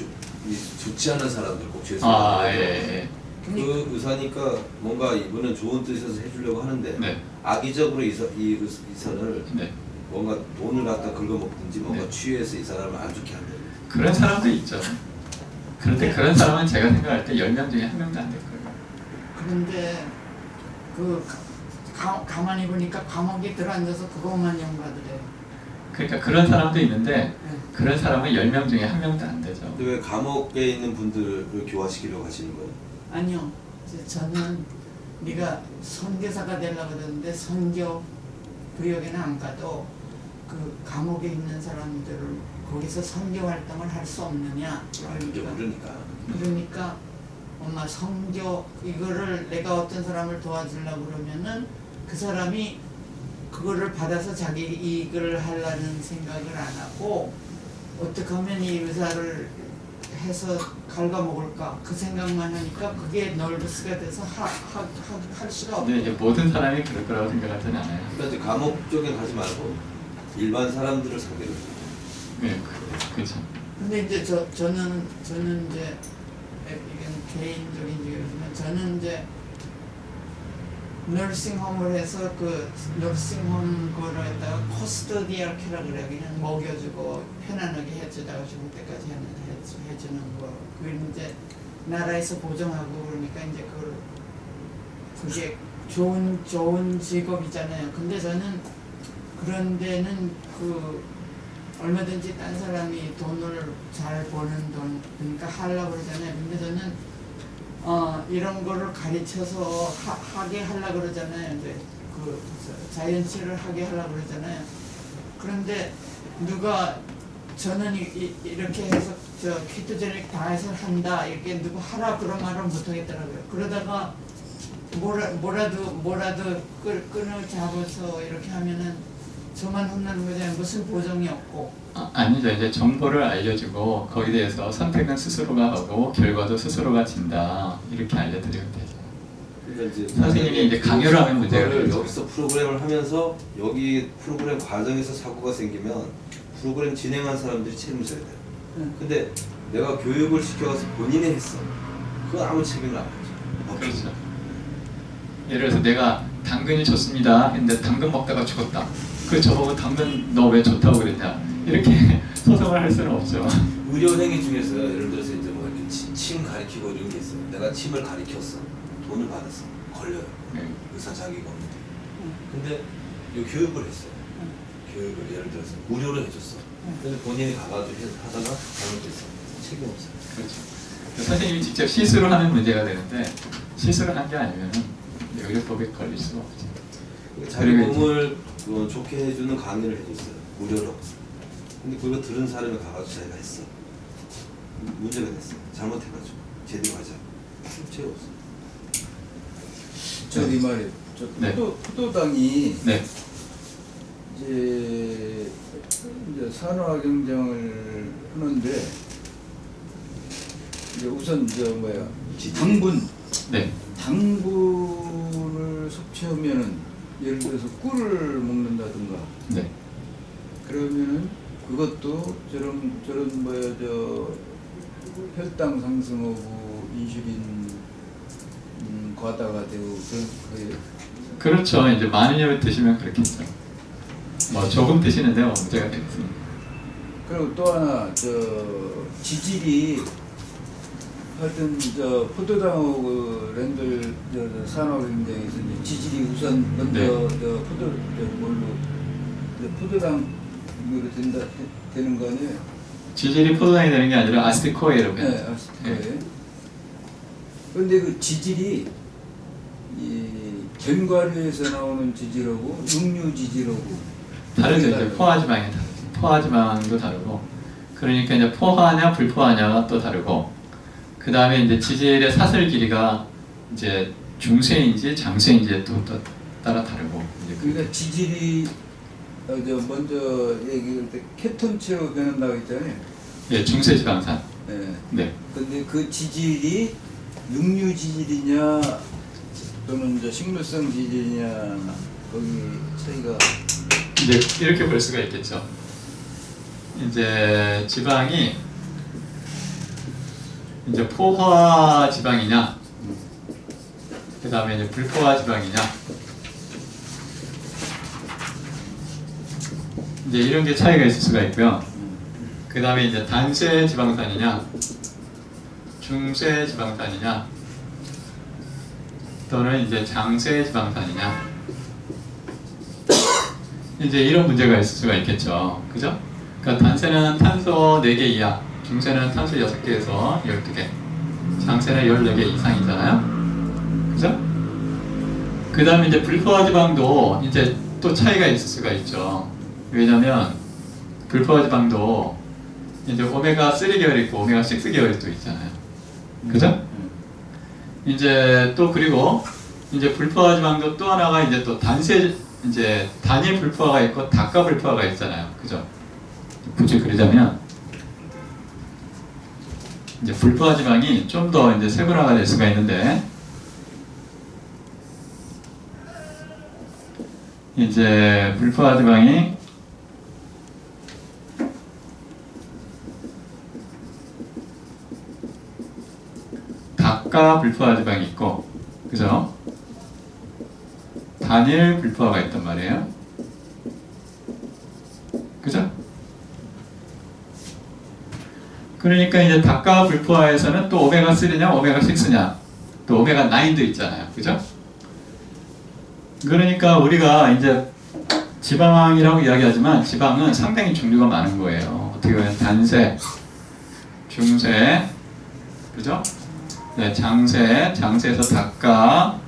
좋지 않은 사람들 꼭 죄수. 예. 그 의사니까 뭔가 이분은 좋은 뜻에서 해주려고 하는데 네. 악의적으로 이 의사를 네. 뭔가 돈을 갖다 긁어먹든지 뭔가 네. 취해서 이 사람을 안 좋게 한다. 그런 사람도 있죠. 그런데 그런 사람은 제가 생각할 때 10명 중에 1명도 안 될 거예요. 그런데 가만히 보니까 감옥에 들어앉아서 그것만 연구하더래요. 그러니까 그런 사람도 있는데 네. 그런 사람은 10명 중에 1명도 안 되죠. 근데 왜 감옥에 있는 분들을 교화시키려고 하시는 거예요? 아니요. 저는 네가 선교사가 되려고 그러는데 선교 구역에는 안 가도 그 감옥에 있는 사람들을 거기서 선교 활동을 할 수 없느냐. 그게 모르니까. 그러니까 엄마 선교 이거를 내가 어떤 사람을 도와주려고 그러면은 그 사람이 그거를 받아서 자기 이익을 하려는 생각을 안 하고 어떻게 하면 이 의사를 해서 갉아먹을까 그 생각만 하니까 그게 널브스가 돼서 할 수가 없고. 근데 이제 모든 사람이 그럴 거라고 생각하지는 않아요. 그러니까 이제 감옥 쪽에 가지 말고 일반 사람들을 상대로. 네, 그렇죠. 근데 이제 저는 이제 이건 개인적인 얘기지만 저는 이제 너싱홈을 해서 그 너싱홈 거를 했다가 코스토디얼 케어라 그래요. 그냥 먹여주고 편안하게 해주다가 죽을 때까지 해주는 거. 그걸 이제 나라에서 보정하고 그러니까 이제 그게 좋은 직업이잖아요. 근데 저는 그런 데는 얼마든지 딴 사람이 돈을 잘 버는 돈 그러니까 하려고 그러잖아요. 근데 저는 이런 거를 가르쳐서 하게 하려고 그러잖아요. 이제 자연치를 하게 하려고 그러잖아요. 그런데 누가 저는 이렇게 해서 키토제닉 다이어트를 한다 이렇게 누구 하라 그런 말을 못 하겠더라고요. 그러다가 뭐라도 끈을 잡아서 이렇게 하면은 저만 혼나는 거잖아요. 무슨 보정이 없고. 아니죠. 이제 정보를 알려주고 거기에 대해서 선택은 스스로가 하고 결과도 스스로가 진다 이렇게 알려드리면 되죠. 그러니까 이제 선생님이 이제 강요를 하면 문제가 그거를 되죠. 여기서 프로그램을 하면서 여기 프로그램 과정에서 사고가 생기면 프로그램 진행한 사람들이 책임을 져야 돼요. 근데 내가 교육을 시켜서 본인이 했어. 그건 아무 책임을 안 가져. 그렇죠. 예를 들어서 내가 당근이 좋습니다 했는데 당근 먹다가 죽었다. 그 저보고 당근 너 왜 좋다고 그랬냐 이렇게 소송을 할 수는 없죠. 의료행위 중에서 예를 들어서 이제 뭐 이렇게 침 가리키고 이런 게 있어요. 내가 침을 가리켰어. 돈을 받았어. 걸려요. 네. 의사 자기가 없는데. 근데 이 교육을 했어요. 교육을 예를 들어서 무료로 해줬어. 근데 본인이 가가지고 하다가 잘못했어. 책임 없어요. 그렇죠. 선생님이 직접 시술을 하는 문제가 되는데 시술을 한 게 아니면 의료법에 걸릴 수가 없죠. 자기 몸을 좋게 해주는 강의를 해줬어요. 무료로. 근데 그거 들은 사람이 가가지고 자기가 했어. 문제가 됐어. 잘못해가지고. 제대로 하자. 죄 없어. 저기 말이에요. 네. 포도당이 네. 이제 산화 경쟁을 하는데 이제 우선 당분 네. 당분을 섭취하면은 예를 들어서 꿀을 먹는다든가 네. 그러면은 그것도 저런 혈당 상승하고 인슐린 과다가 되고 그런 그렇죠. 이제 많이 드시면 그렇겠죠. 뭐 조금 드시는데 문제가 되겠습니다. 그리고 또 하나 지질이 하여튼 포도당하고 랜들 산업행정에서 지질이 우선 먼저 네. 포도당으로 되는 거 아니에요? 지질이 포도당이 되는 게 아니라 아스티코에로 네, 변해요. 아스티코에. 그런데 그 지질이 이 견과류에서 나오는 지질하고 육류 지질하고 다르죠. 이제 포화지방이 다르죠. 포화지방도 다르고, 그러니까 이제 포화냐 불포화냐가 또 다르고, 그 다음에 이제 지질의 사슬 길이가 이제 중세인지 장세인지에 또 따라 다르고. 이제 그러니까 지질이 먼저 얘기할 때 케톤체로 변한다고 했잖아요. 예, 중세지방산. 네. 네. 근데 그 지질이 육류 지질이냐 또는 식물성 지질이냐 거기 차이가 이제 이렇게 볼 수가 있겠죠. 이제 지방이 이제 포화 지방이냐, 그 다음에 이제 불포화 지방이냐, 이제 이런 게 차이가 있을 수가 있고요. 그 다음에 이제 단세 지방산이냐, 중세 지방산이냐, 또는 이제 장세 지방산이냐, 이제 이런 문제가 있을 수가 있겠죠. 그죠? 그러니까 단세는 탄소 4개 이하, 중세는 탄소 6개에서 12개, 장세는 14개 이상이잖아요. 그죠? 그 다음에 이제 불포화 지방도 이제 또 차이가 있을 수가 있죠. 왜냐면 불포화 지방도 이제 오메가3 계열이 있고 오메가6 계열이 또 있잖아요. 그죠? 이제 또 그리고 이제 불포화 지방도 또 하나가 이제 또 이제 단일 불포화가 있고 다가 불포화가 있잖아요. 그죠? 굳이 그러자면 이제 불포화 지방이 좀 더 이제 세분화가 될 수가 있는데, 이제 불포화 지방이 다가 불포화 지방이 있고, 그죠? 단일 불포화가 있단 말이에요. 그죠? 그러니까 이제 다가 불포화에서는 또 오메가3냐 오메가6냐 또 오메가9도 있잖아요. 그죠? 그러니까 우리가 이제 지방이라고 이야기하지만 지방은 상당히 종류가 많은 거예요. 어떻게 보면 단세, 중세, 그죠? 네, 장세, 장세에서 다가,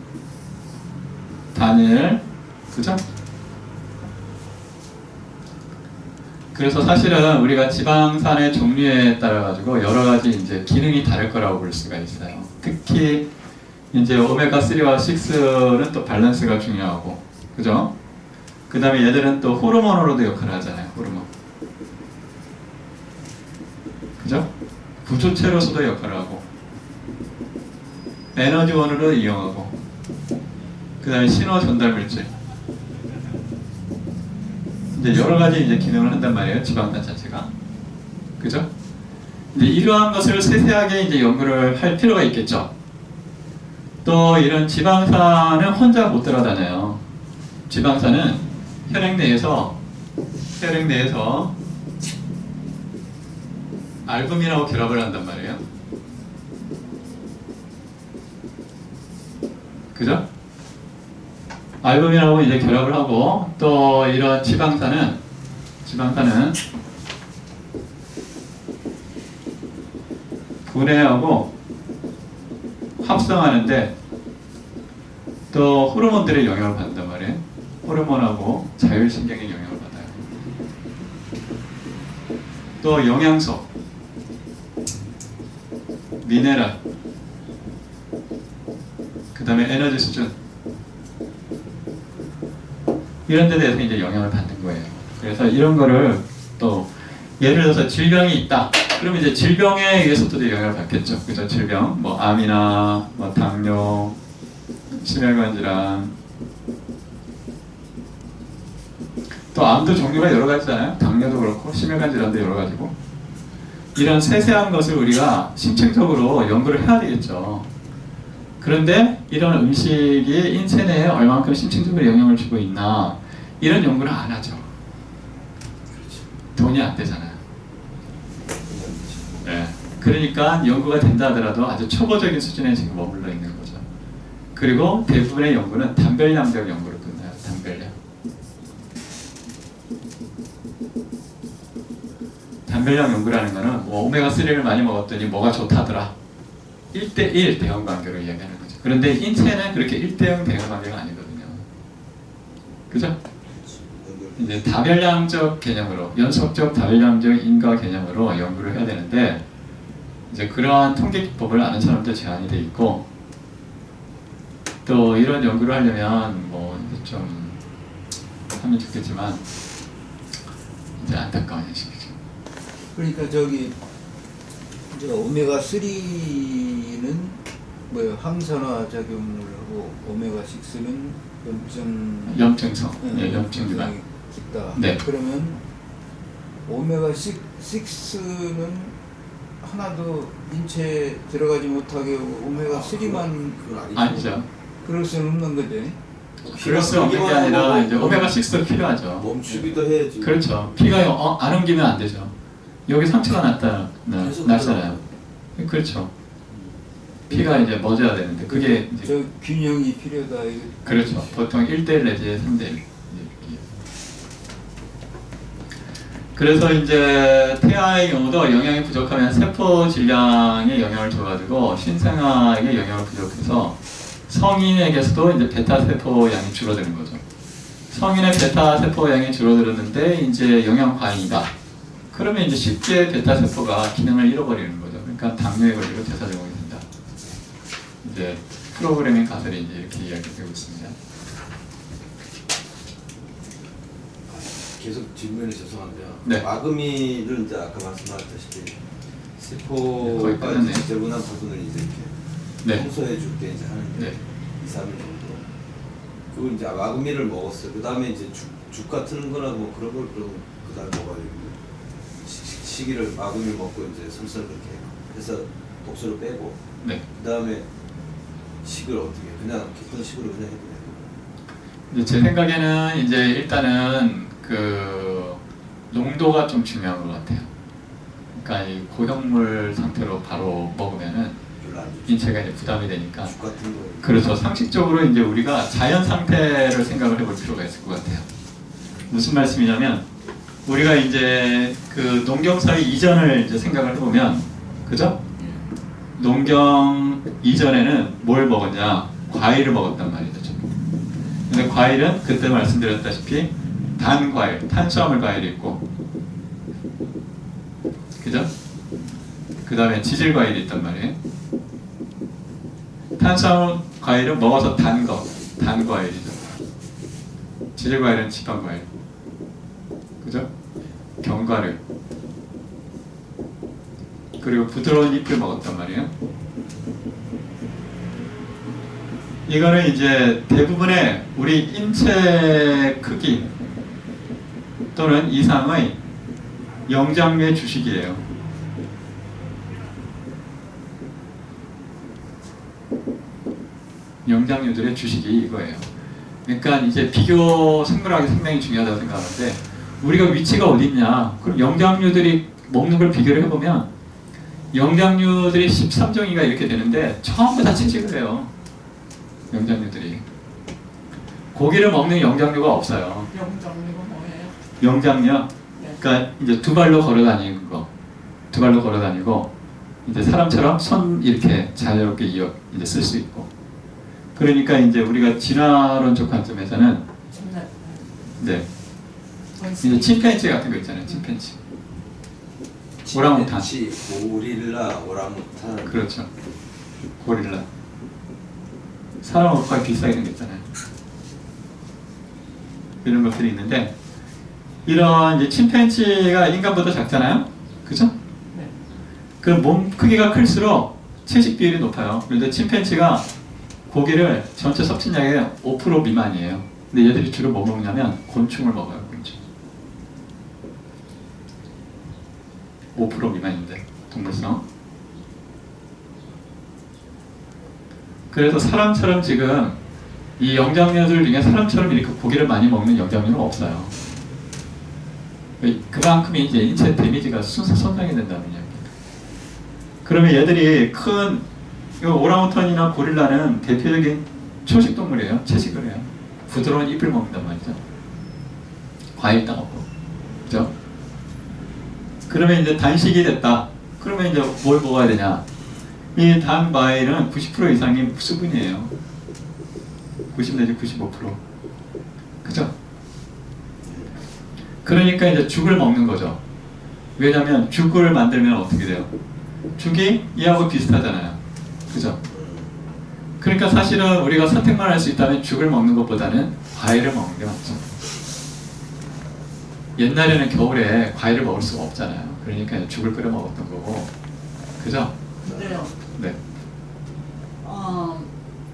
단일, 그죠? 그래서 사실은 우리가 지방산의 종류에 따라 가지고 여러 가지 이제 기능이 다를 거라고 볼 수가 있어요. 특히 이제 오메가3와 6는 또 밸런스가 중요하고, 그죠? 그 다음에 얘들은 또 호르몬으로도 역할을 하잖아요. 호르몬. 그죠? 부조체로서도 역할을 하고, 에너지원으로 이용하고, 그 다음에 신호 전달 물질. 이제 여러 가지 이제 기능을 한단 말이에요. 지방산 자체가. 그죠? 이제 이러한 것을 세세하게 이제 연구를 할 필요가 있겠죠. 또 이런 지방산은 혼자 못 돌아다녀요. 지방산은 혈액 내에서 알부민하고 결합을 한단 말이에요. 그죠? 알부민하고 이제 결합을 하고, 또 이런 지방산은 분해하고 합성하는데 또 호르몬들의 영향을 받는단 말이에요. 호르몬하고 자율신경의 영향을 받아요. 또 영양소, 미네랄, 그 다음에 에너지 수준, 이런 데 대해서 이제 영향을 받는 거예요. 그래서 이런 거를 또 예를 들어서 질병이 있다. 그러면 이제 질병에 의해서도 이제 영향을 받겠죠. 그죠? 질병, 뭐 암이나 뭐 당뇨, 심혈관 질환. 또 암도 종류가 여러 가지잖아요. 당뇨도 그렇고 심혈관 질환도 여러 가지고. 이런 세세한 것을 우리가 심층적으로 연구를 해야 되겠죠. 그런데 이런 음식이 인체 내에 얼만큼 심층적으로 영향을 주고 있나 이런 연구를 안 하죠. 돈이 안 되잖아요. 네. 그러니까 연구가 된다 하더라도 아주 초보적인 수준에 지금 머물러 있는 거죠. 그리고 대부분의 연구는 단별량적 연구로 끝나요. 단별량. 단별량 연구라는 거는 뭐 오메가3를 많이 먹었더니 뭐가 좋다더라. 1대1 대응 관계로 이야기하는 거죠. 그런데 인체는 그렇게 1대0 대응 관계가 아니거든요. 그죠? 이제 다별량적 개념으로, 연속적 다별량적 인과 개념으로 연구를 해야 되는데 이제 그러한 통계 기법을 아는 사람들 제한이 돼 있고 또 이런 연구를 하려면 뭐 좀 하면 좋겠지만 이제 안타까운 현실이죠. 그러니까 저기 저 오메가 3는 뭐요 항산화 작용을 하고 오메가 6는 염증성, 예, 염증 유발. 있다. 네. 그러면 오메가 6는 하나도 인체에 들어가지 못하게 오메가 3만 아니죠. 그럴 수는 없는 거지. 그럴 수 없는 게 아니라 이제 오메가 6도 필요하죠. 멈추기도 해야지. 그렇죠. 피가 안 옮기면 안 되죠. 여기 상처가 났잖아요. 그렇죠. 피가 이제 멎어야 되는데 그게 이제 저 균형이 필요하다. 이거. 그렇죠. 보통 1대1 내지 3대1. 그래서 이제 태아의 경우도 영양이 부족하면 세포 질량에 영향을 줘가지고 신생아에게 영향을 부족해서 성인에게서도 이제 베타 세포 양이 줄어드는 거죠. 성인의 베타 세포 양이 줄어들었는데 이제 영양 과잉이다. 그러면 이제 쉽게 베타 세포가 기능을 잃어버리는 거죠. 그러니까 당뇨에 걸리고 대사증후군이 된다. 이제 프로그래밍 가설이 이제 이렇게 이야기되고 있습니다. 계속 질문이 죄송한데요. 네. 마금이를 이제 아까 말씀하셨다시피 거의 세포가 끝났네요. 이제 지저분한 부분을 이제 이렇게 네. 청소해 줄 때 이제 하는데 네. 2, 3일 정도. 그리고 이제 마금이를 먹었어요. 그 다음에 이제 죽 같은 거나 뭐 그런 걸 그럼 그 다음에 먹어야 되고 시기를 마금이 먹고 이제 설설 그렇게 해서 독소를 빼고 네. 그 다음에 식을 어떻게 그냥 깊은 식으로 그냥 해도 되고. 이제 제 생각에는 이제 일단은 그 농도가 좀 중요한 것 같아요. 그러니까 이 고형물 상태로 바로 먹으면은 별로 안 좋죠. 인체가 이제 부담이 되니까. 죽 같은 거. 그렇죠. 상식적으로 이제 우리가 자연 상태를 생각을 해볼 필요가 있을 것 같아요. 무슨 말씀이냐면 우리가 이제 그 농경사회 이전을 이제 생각을 해보면, 그죠? 농경 이전에는 뭘 먹었냐? 과일을 먹었단 말이죠. 근데 과일은 그때 말씀드렸다시피 단 과일, 탄수화물 과일이 있고, 그죠? 그 다음에 지질 과일이 있단 말이에요. 탄수화물 과일은 먹어서 단 과일이죠. 지질 과일은 지방 과일, 그죠? 견과류, 그리고 부드러운 잎을 먹었단 말이에요. 이거는 이제 대부분의 우리 인체 크기 또는 이상의 영장류의 주식이에요. 영장류들의 주식이 이거예요. 그러니까 이제 비교 생물학이 상당히 중요하다고 생각하는데 우리가 위치가 어디 있냐? 그럼 영장류들이 먹는 걸 비교를 해보면 영장류들이 13종이가 이렇게 되는데 전부 다 채식을 해요. 영장류들이. 고기를 먹는 영장류가 없어요. 영장류가 뭐예요? 영장류? 네. 그러니까 이제 두 발로 걸어 다니는 거. 두 발로 걸어 다니고 이제 사람처럼 손 이렇게 자유롭게 이제 쓸 수 있고. 그러니까 이제 우리가 진화론적 관점에서는 정말 네. 이제 침팬지 같은 거 있잖아요. 침팬지. 오랑우탄. 고릴라, 오랑우탄. 그렇죠. 고릴라. 사람하고 거의 비슷하게 생겼잖아요. 이런 것들이 있는데 이런 이제 침팬지가 인간보다 작잖아요. 그죠? 네. 그 몸 크기가 클수록 채식 비율이 높아요. 그런데 침팬지가 고기를 전체 섭취량의 5% 미만이에요. 근데 얘들이 주로 뭐 먹냐면 곤충을 먹어요. 곤충. 5% 미만인데 동물성. 그래서 사람처럼 지금 이 영장류들 중에 사람처럼 이렇게 고기를 많이 먹는 영장류는 없어요. 그만큼 이제 인체 데미지가 손상이 된다는 얘기입니다. 그러면 얘들이 큰 오랑우탄이나 고릴라는 대표적인 초식 동물이에요. 채식을 해요. 부드러운 잎을 먹는단 말이죠. 과일 따먹고. 그죠? 그러면 이제 단식이 됐다. 그러면 이제 뭘 먹어야 되냐? 이 단 과일은 90% 이상이 수분이에요. 90 내지 95%. 그죠? 그러니까 이제 죽을 먹는 거죠. 왜냐면 죽을 만들면 어떻게 돼요? 죽이 이하고 비슷하잖아요. 그죠? 그러니까 사실은 우리가 선택만 할 수 있다면 죽을 먹는 것보다는 과일을 먹는 게 맞죠. 옛날에는 겨울에 과일을 먹을 수가 없잖아요. 그러니까 죽을 끓여 먹었던 거고. 그죠? 근데요. 네.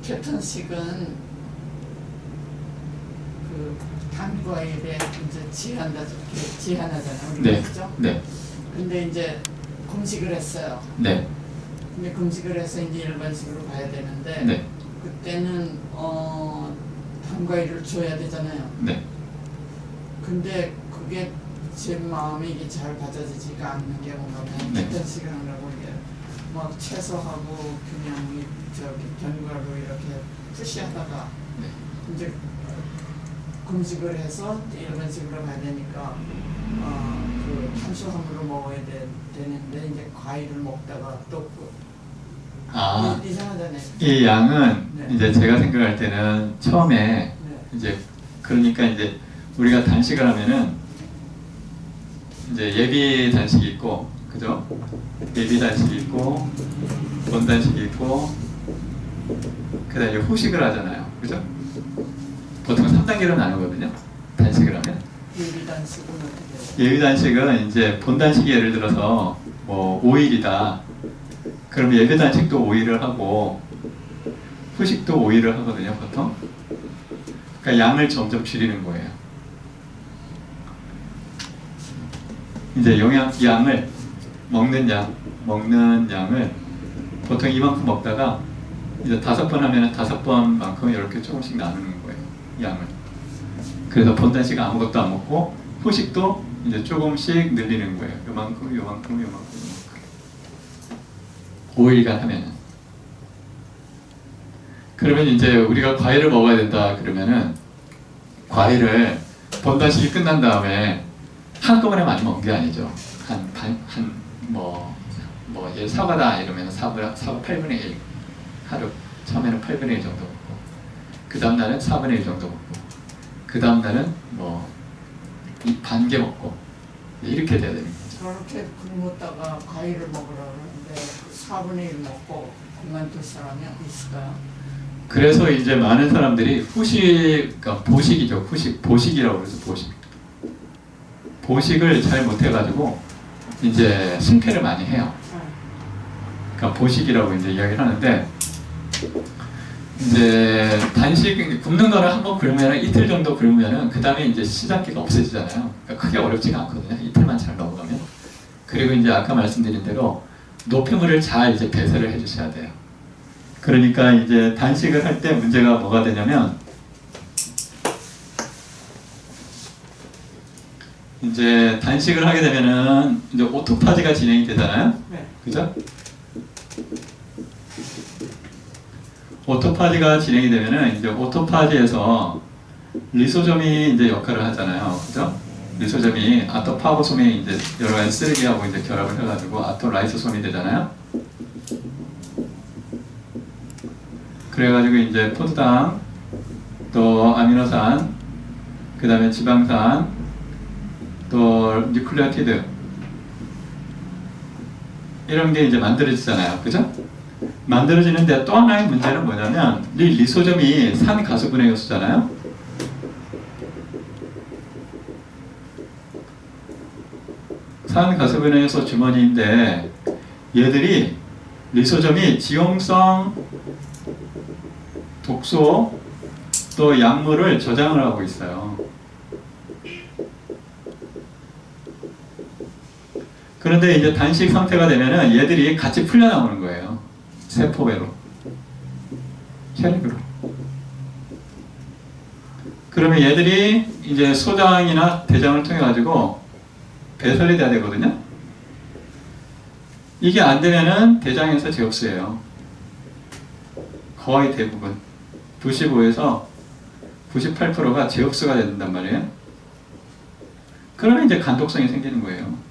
캡틴식은 그 단과일에 이제 지한하잖아요. 우리가 네. 그죠? 네. 근데 이제 금식을 했어요. 네. 근데 금식을 해서 이제 일반식으로 가야 되는데 네. 그때는 단과일을 줘야 되잖아요. 네. 근데 그게 제 마음에 이게 잘 받아지지가 않는 경우가 많아요. 네. 캡틴식을 하려고 이게 막 채소하고 그냥 견과류 이렇게 푸시하다가 네. 이제 금식을 해서 일반식으로 가야 되니까 그 탄수화물을 먹어야 되는데 이제 과일을 먹다가 또 이상하잖아요. 이 양은 네. 이제 제가 생각할 때는 처음에 네. 이제 그러니까 이제 우리가 단식을 하면은 이제 예비 단식이 있고, 그죠? 예비 단식이 있고, 본 단식이 있고, 그다음에 후식을 하잖아요, 그죠? 보통 3단계로 나누거든요. 단식을 하면. 예비 단식은 어떻게 해요? 예비 단식은 이제 본 단식이 예를 들어서 뭐 5일이다. 그럼 예비 단식도 5일을 하고 후식도 5일을 하거든요, 보통. 그러니까 양을 점점 줄이는 거예요. 이제 양을 먹는 양을 보통 이만큼 먹다가 이제 5번 하면 5번만큼 이렇게 조금씩 나누는 거예요, 양을. 그래서 본단식 아무것도 안 먹고 후식도 이제 조금씩 늘리는 거예요. 요만큼. 5일간 하면은. 그러면 이제 우리가 과일을 먹어야 된다 그러면은 과일을 본단식이 끝난 다음에 한꺼번에 많이 먹는 게 아니죠. 얘 사과다 이러면 사과 8분의 1 하루 처음에는 8분의 1 정도 먹고 그 다음 날은 4분의 1 정도 먹고 그 다음 날은 반 개 먹고 이렇게 돼야 되는 거죠. 저렇게 굶었다가 과일을 먹으라 그러는데 4분의 1 먹고 그만둘 사람이 있을까요? 그래서 이제 많은 사람들이 그러니까 보식이죠. 보식이라고 그래서 보식을 잘 못해가지고 이제 승패를 많이 해요. 그러니까 보식이라고 이제 이야기를 하는데 이제 단식 굶는 거를 한번 굶으면 이틀 정도 굶으면은 그 다음에 이제 시작기가 없어지잖아요. 그러니까 크게 어렵지가 않거든요. 이틀만 잘 넘어가면. 그리고 이제 아까 말씀드린 대로 노폐물을 잘 이제 배설을 해주셔야 돼요. 그러니까 이제 단식을 할 때 문제가 뭐가 되냐면 이제 단식을 하게 되면은 이제 오토파지가 진행이 되잖아요. 네. 그죠? 오토파지가 진행이 되면은 이제 오토파지에서 리소점이 이제 역할을 하잖아요. 그죠? 리소점이 아토파고솜에 이제 여러 가지 쓰레기하고 이제 결합을 해가지고 아토라이소솜이 되잖아요. 그래가지고 이제 포도당, 또 아미노산, 그 다음에 지방산, 또 뉴클레오티드 이런 게 이제 만들어지잖아요. 그죠? 만들어지는데 또 하나의 문제는 뭐냐면 이 리소점이 산가수분해 요소잖아요. 산가수분해 요소 주머니인데 얘들이 리소점이 지용성 독소 또 약물을 저장을 하고 있어요. 그런데 이제 단식 상태가 되면은 얘들이 같이 풀려 나오는 거예요. 세포배로, 혈액으로. 그러면 얘들이 이제 소장이나 대장을 통해 가지고 배설이 돼야 되거든요. 이게 안 되면은 대장에서 제흡수예요. 거의 대부분 95에서 98%가 제흡수가 된단 말이에요. 그러면 이제 간독성이 생기는 거예요.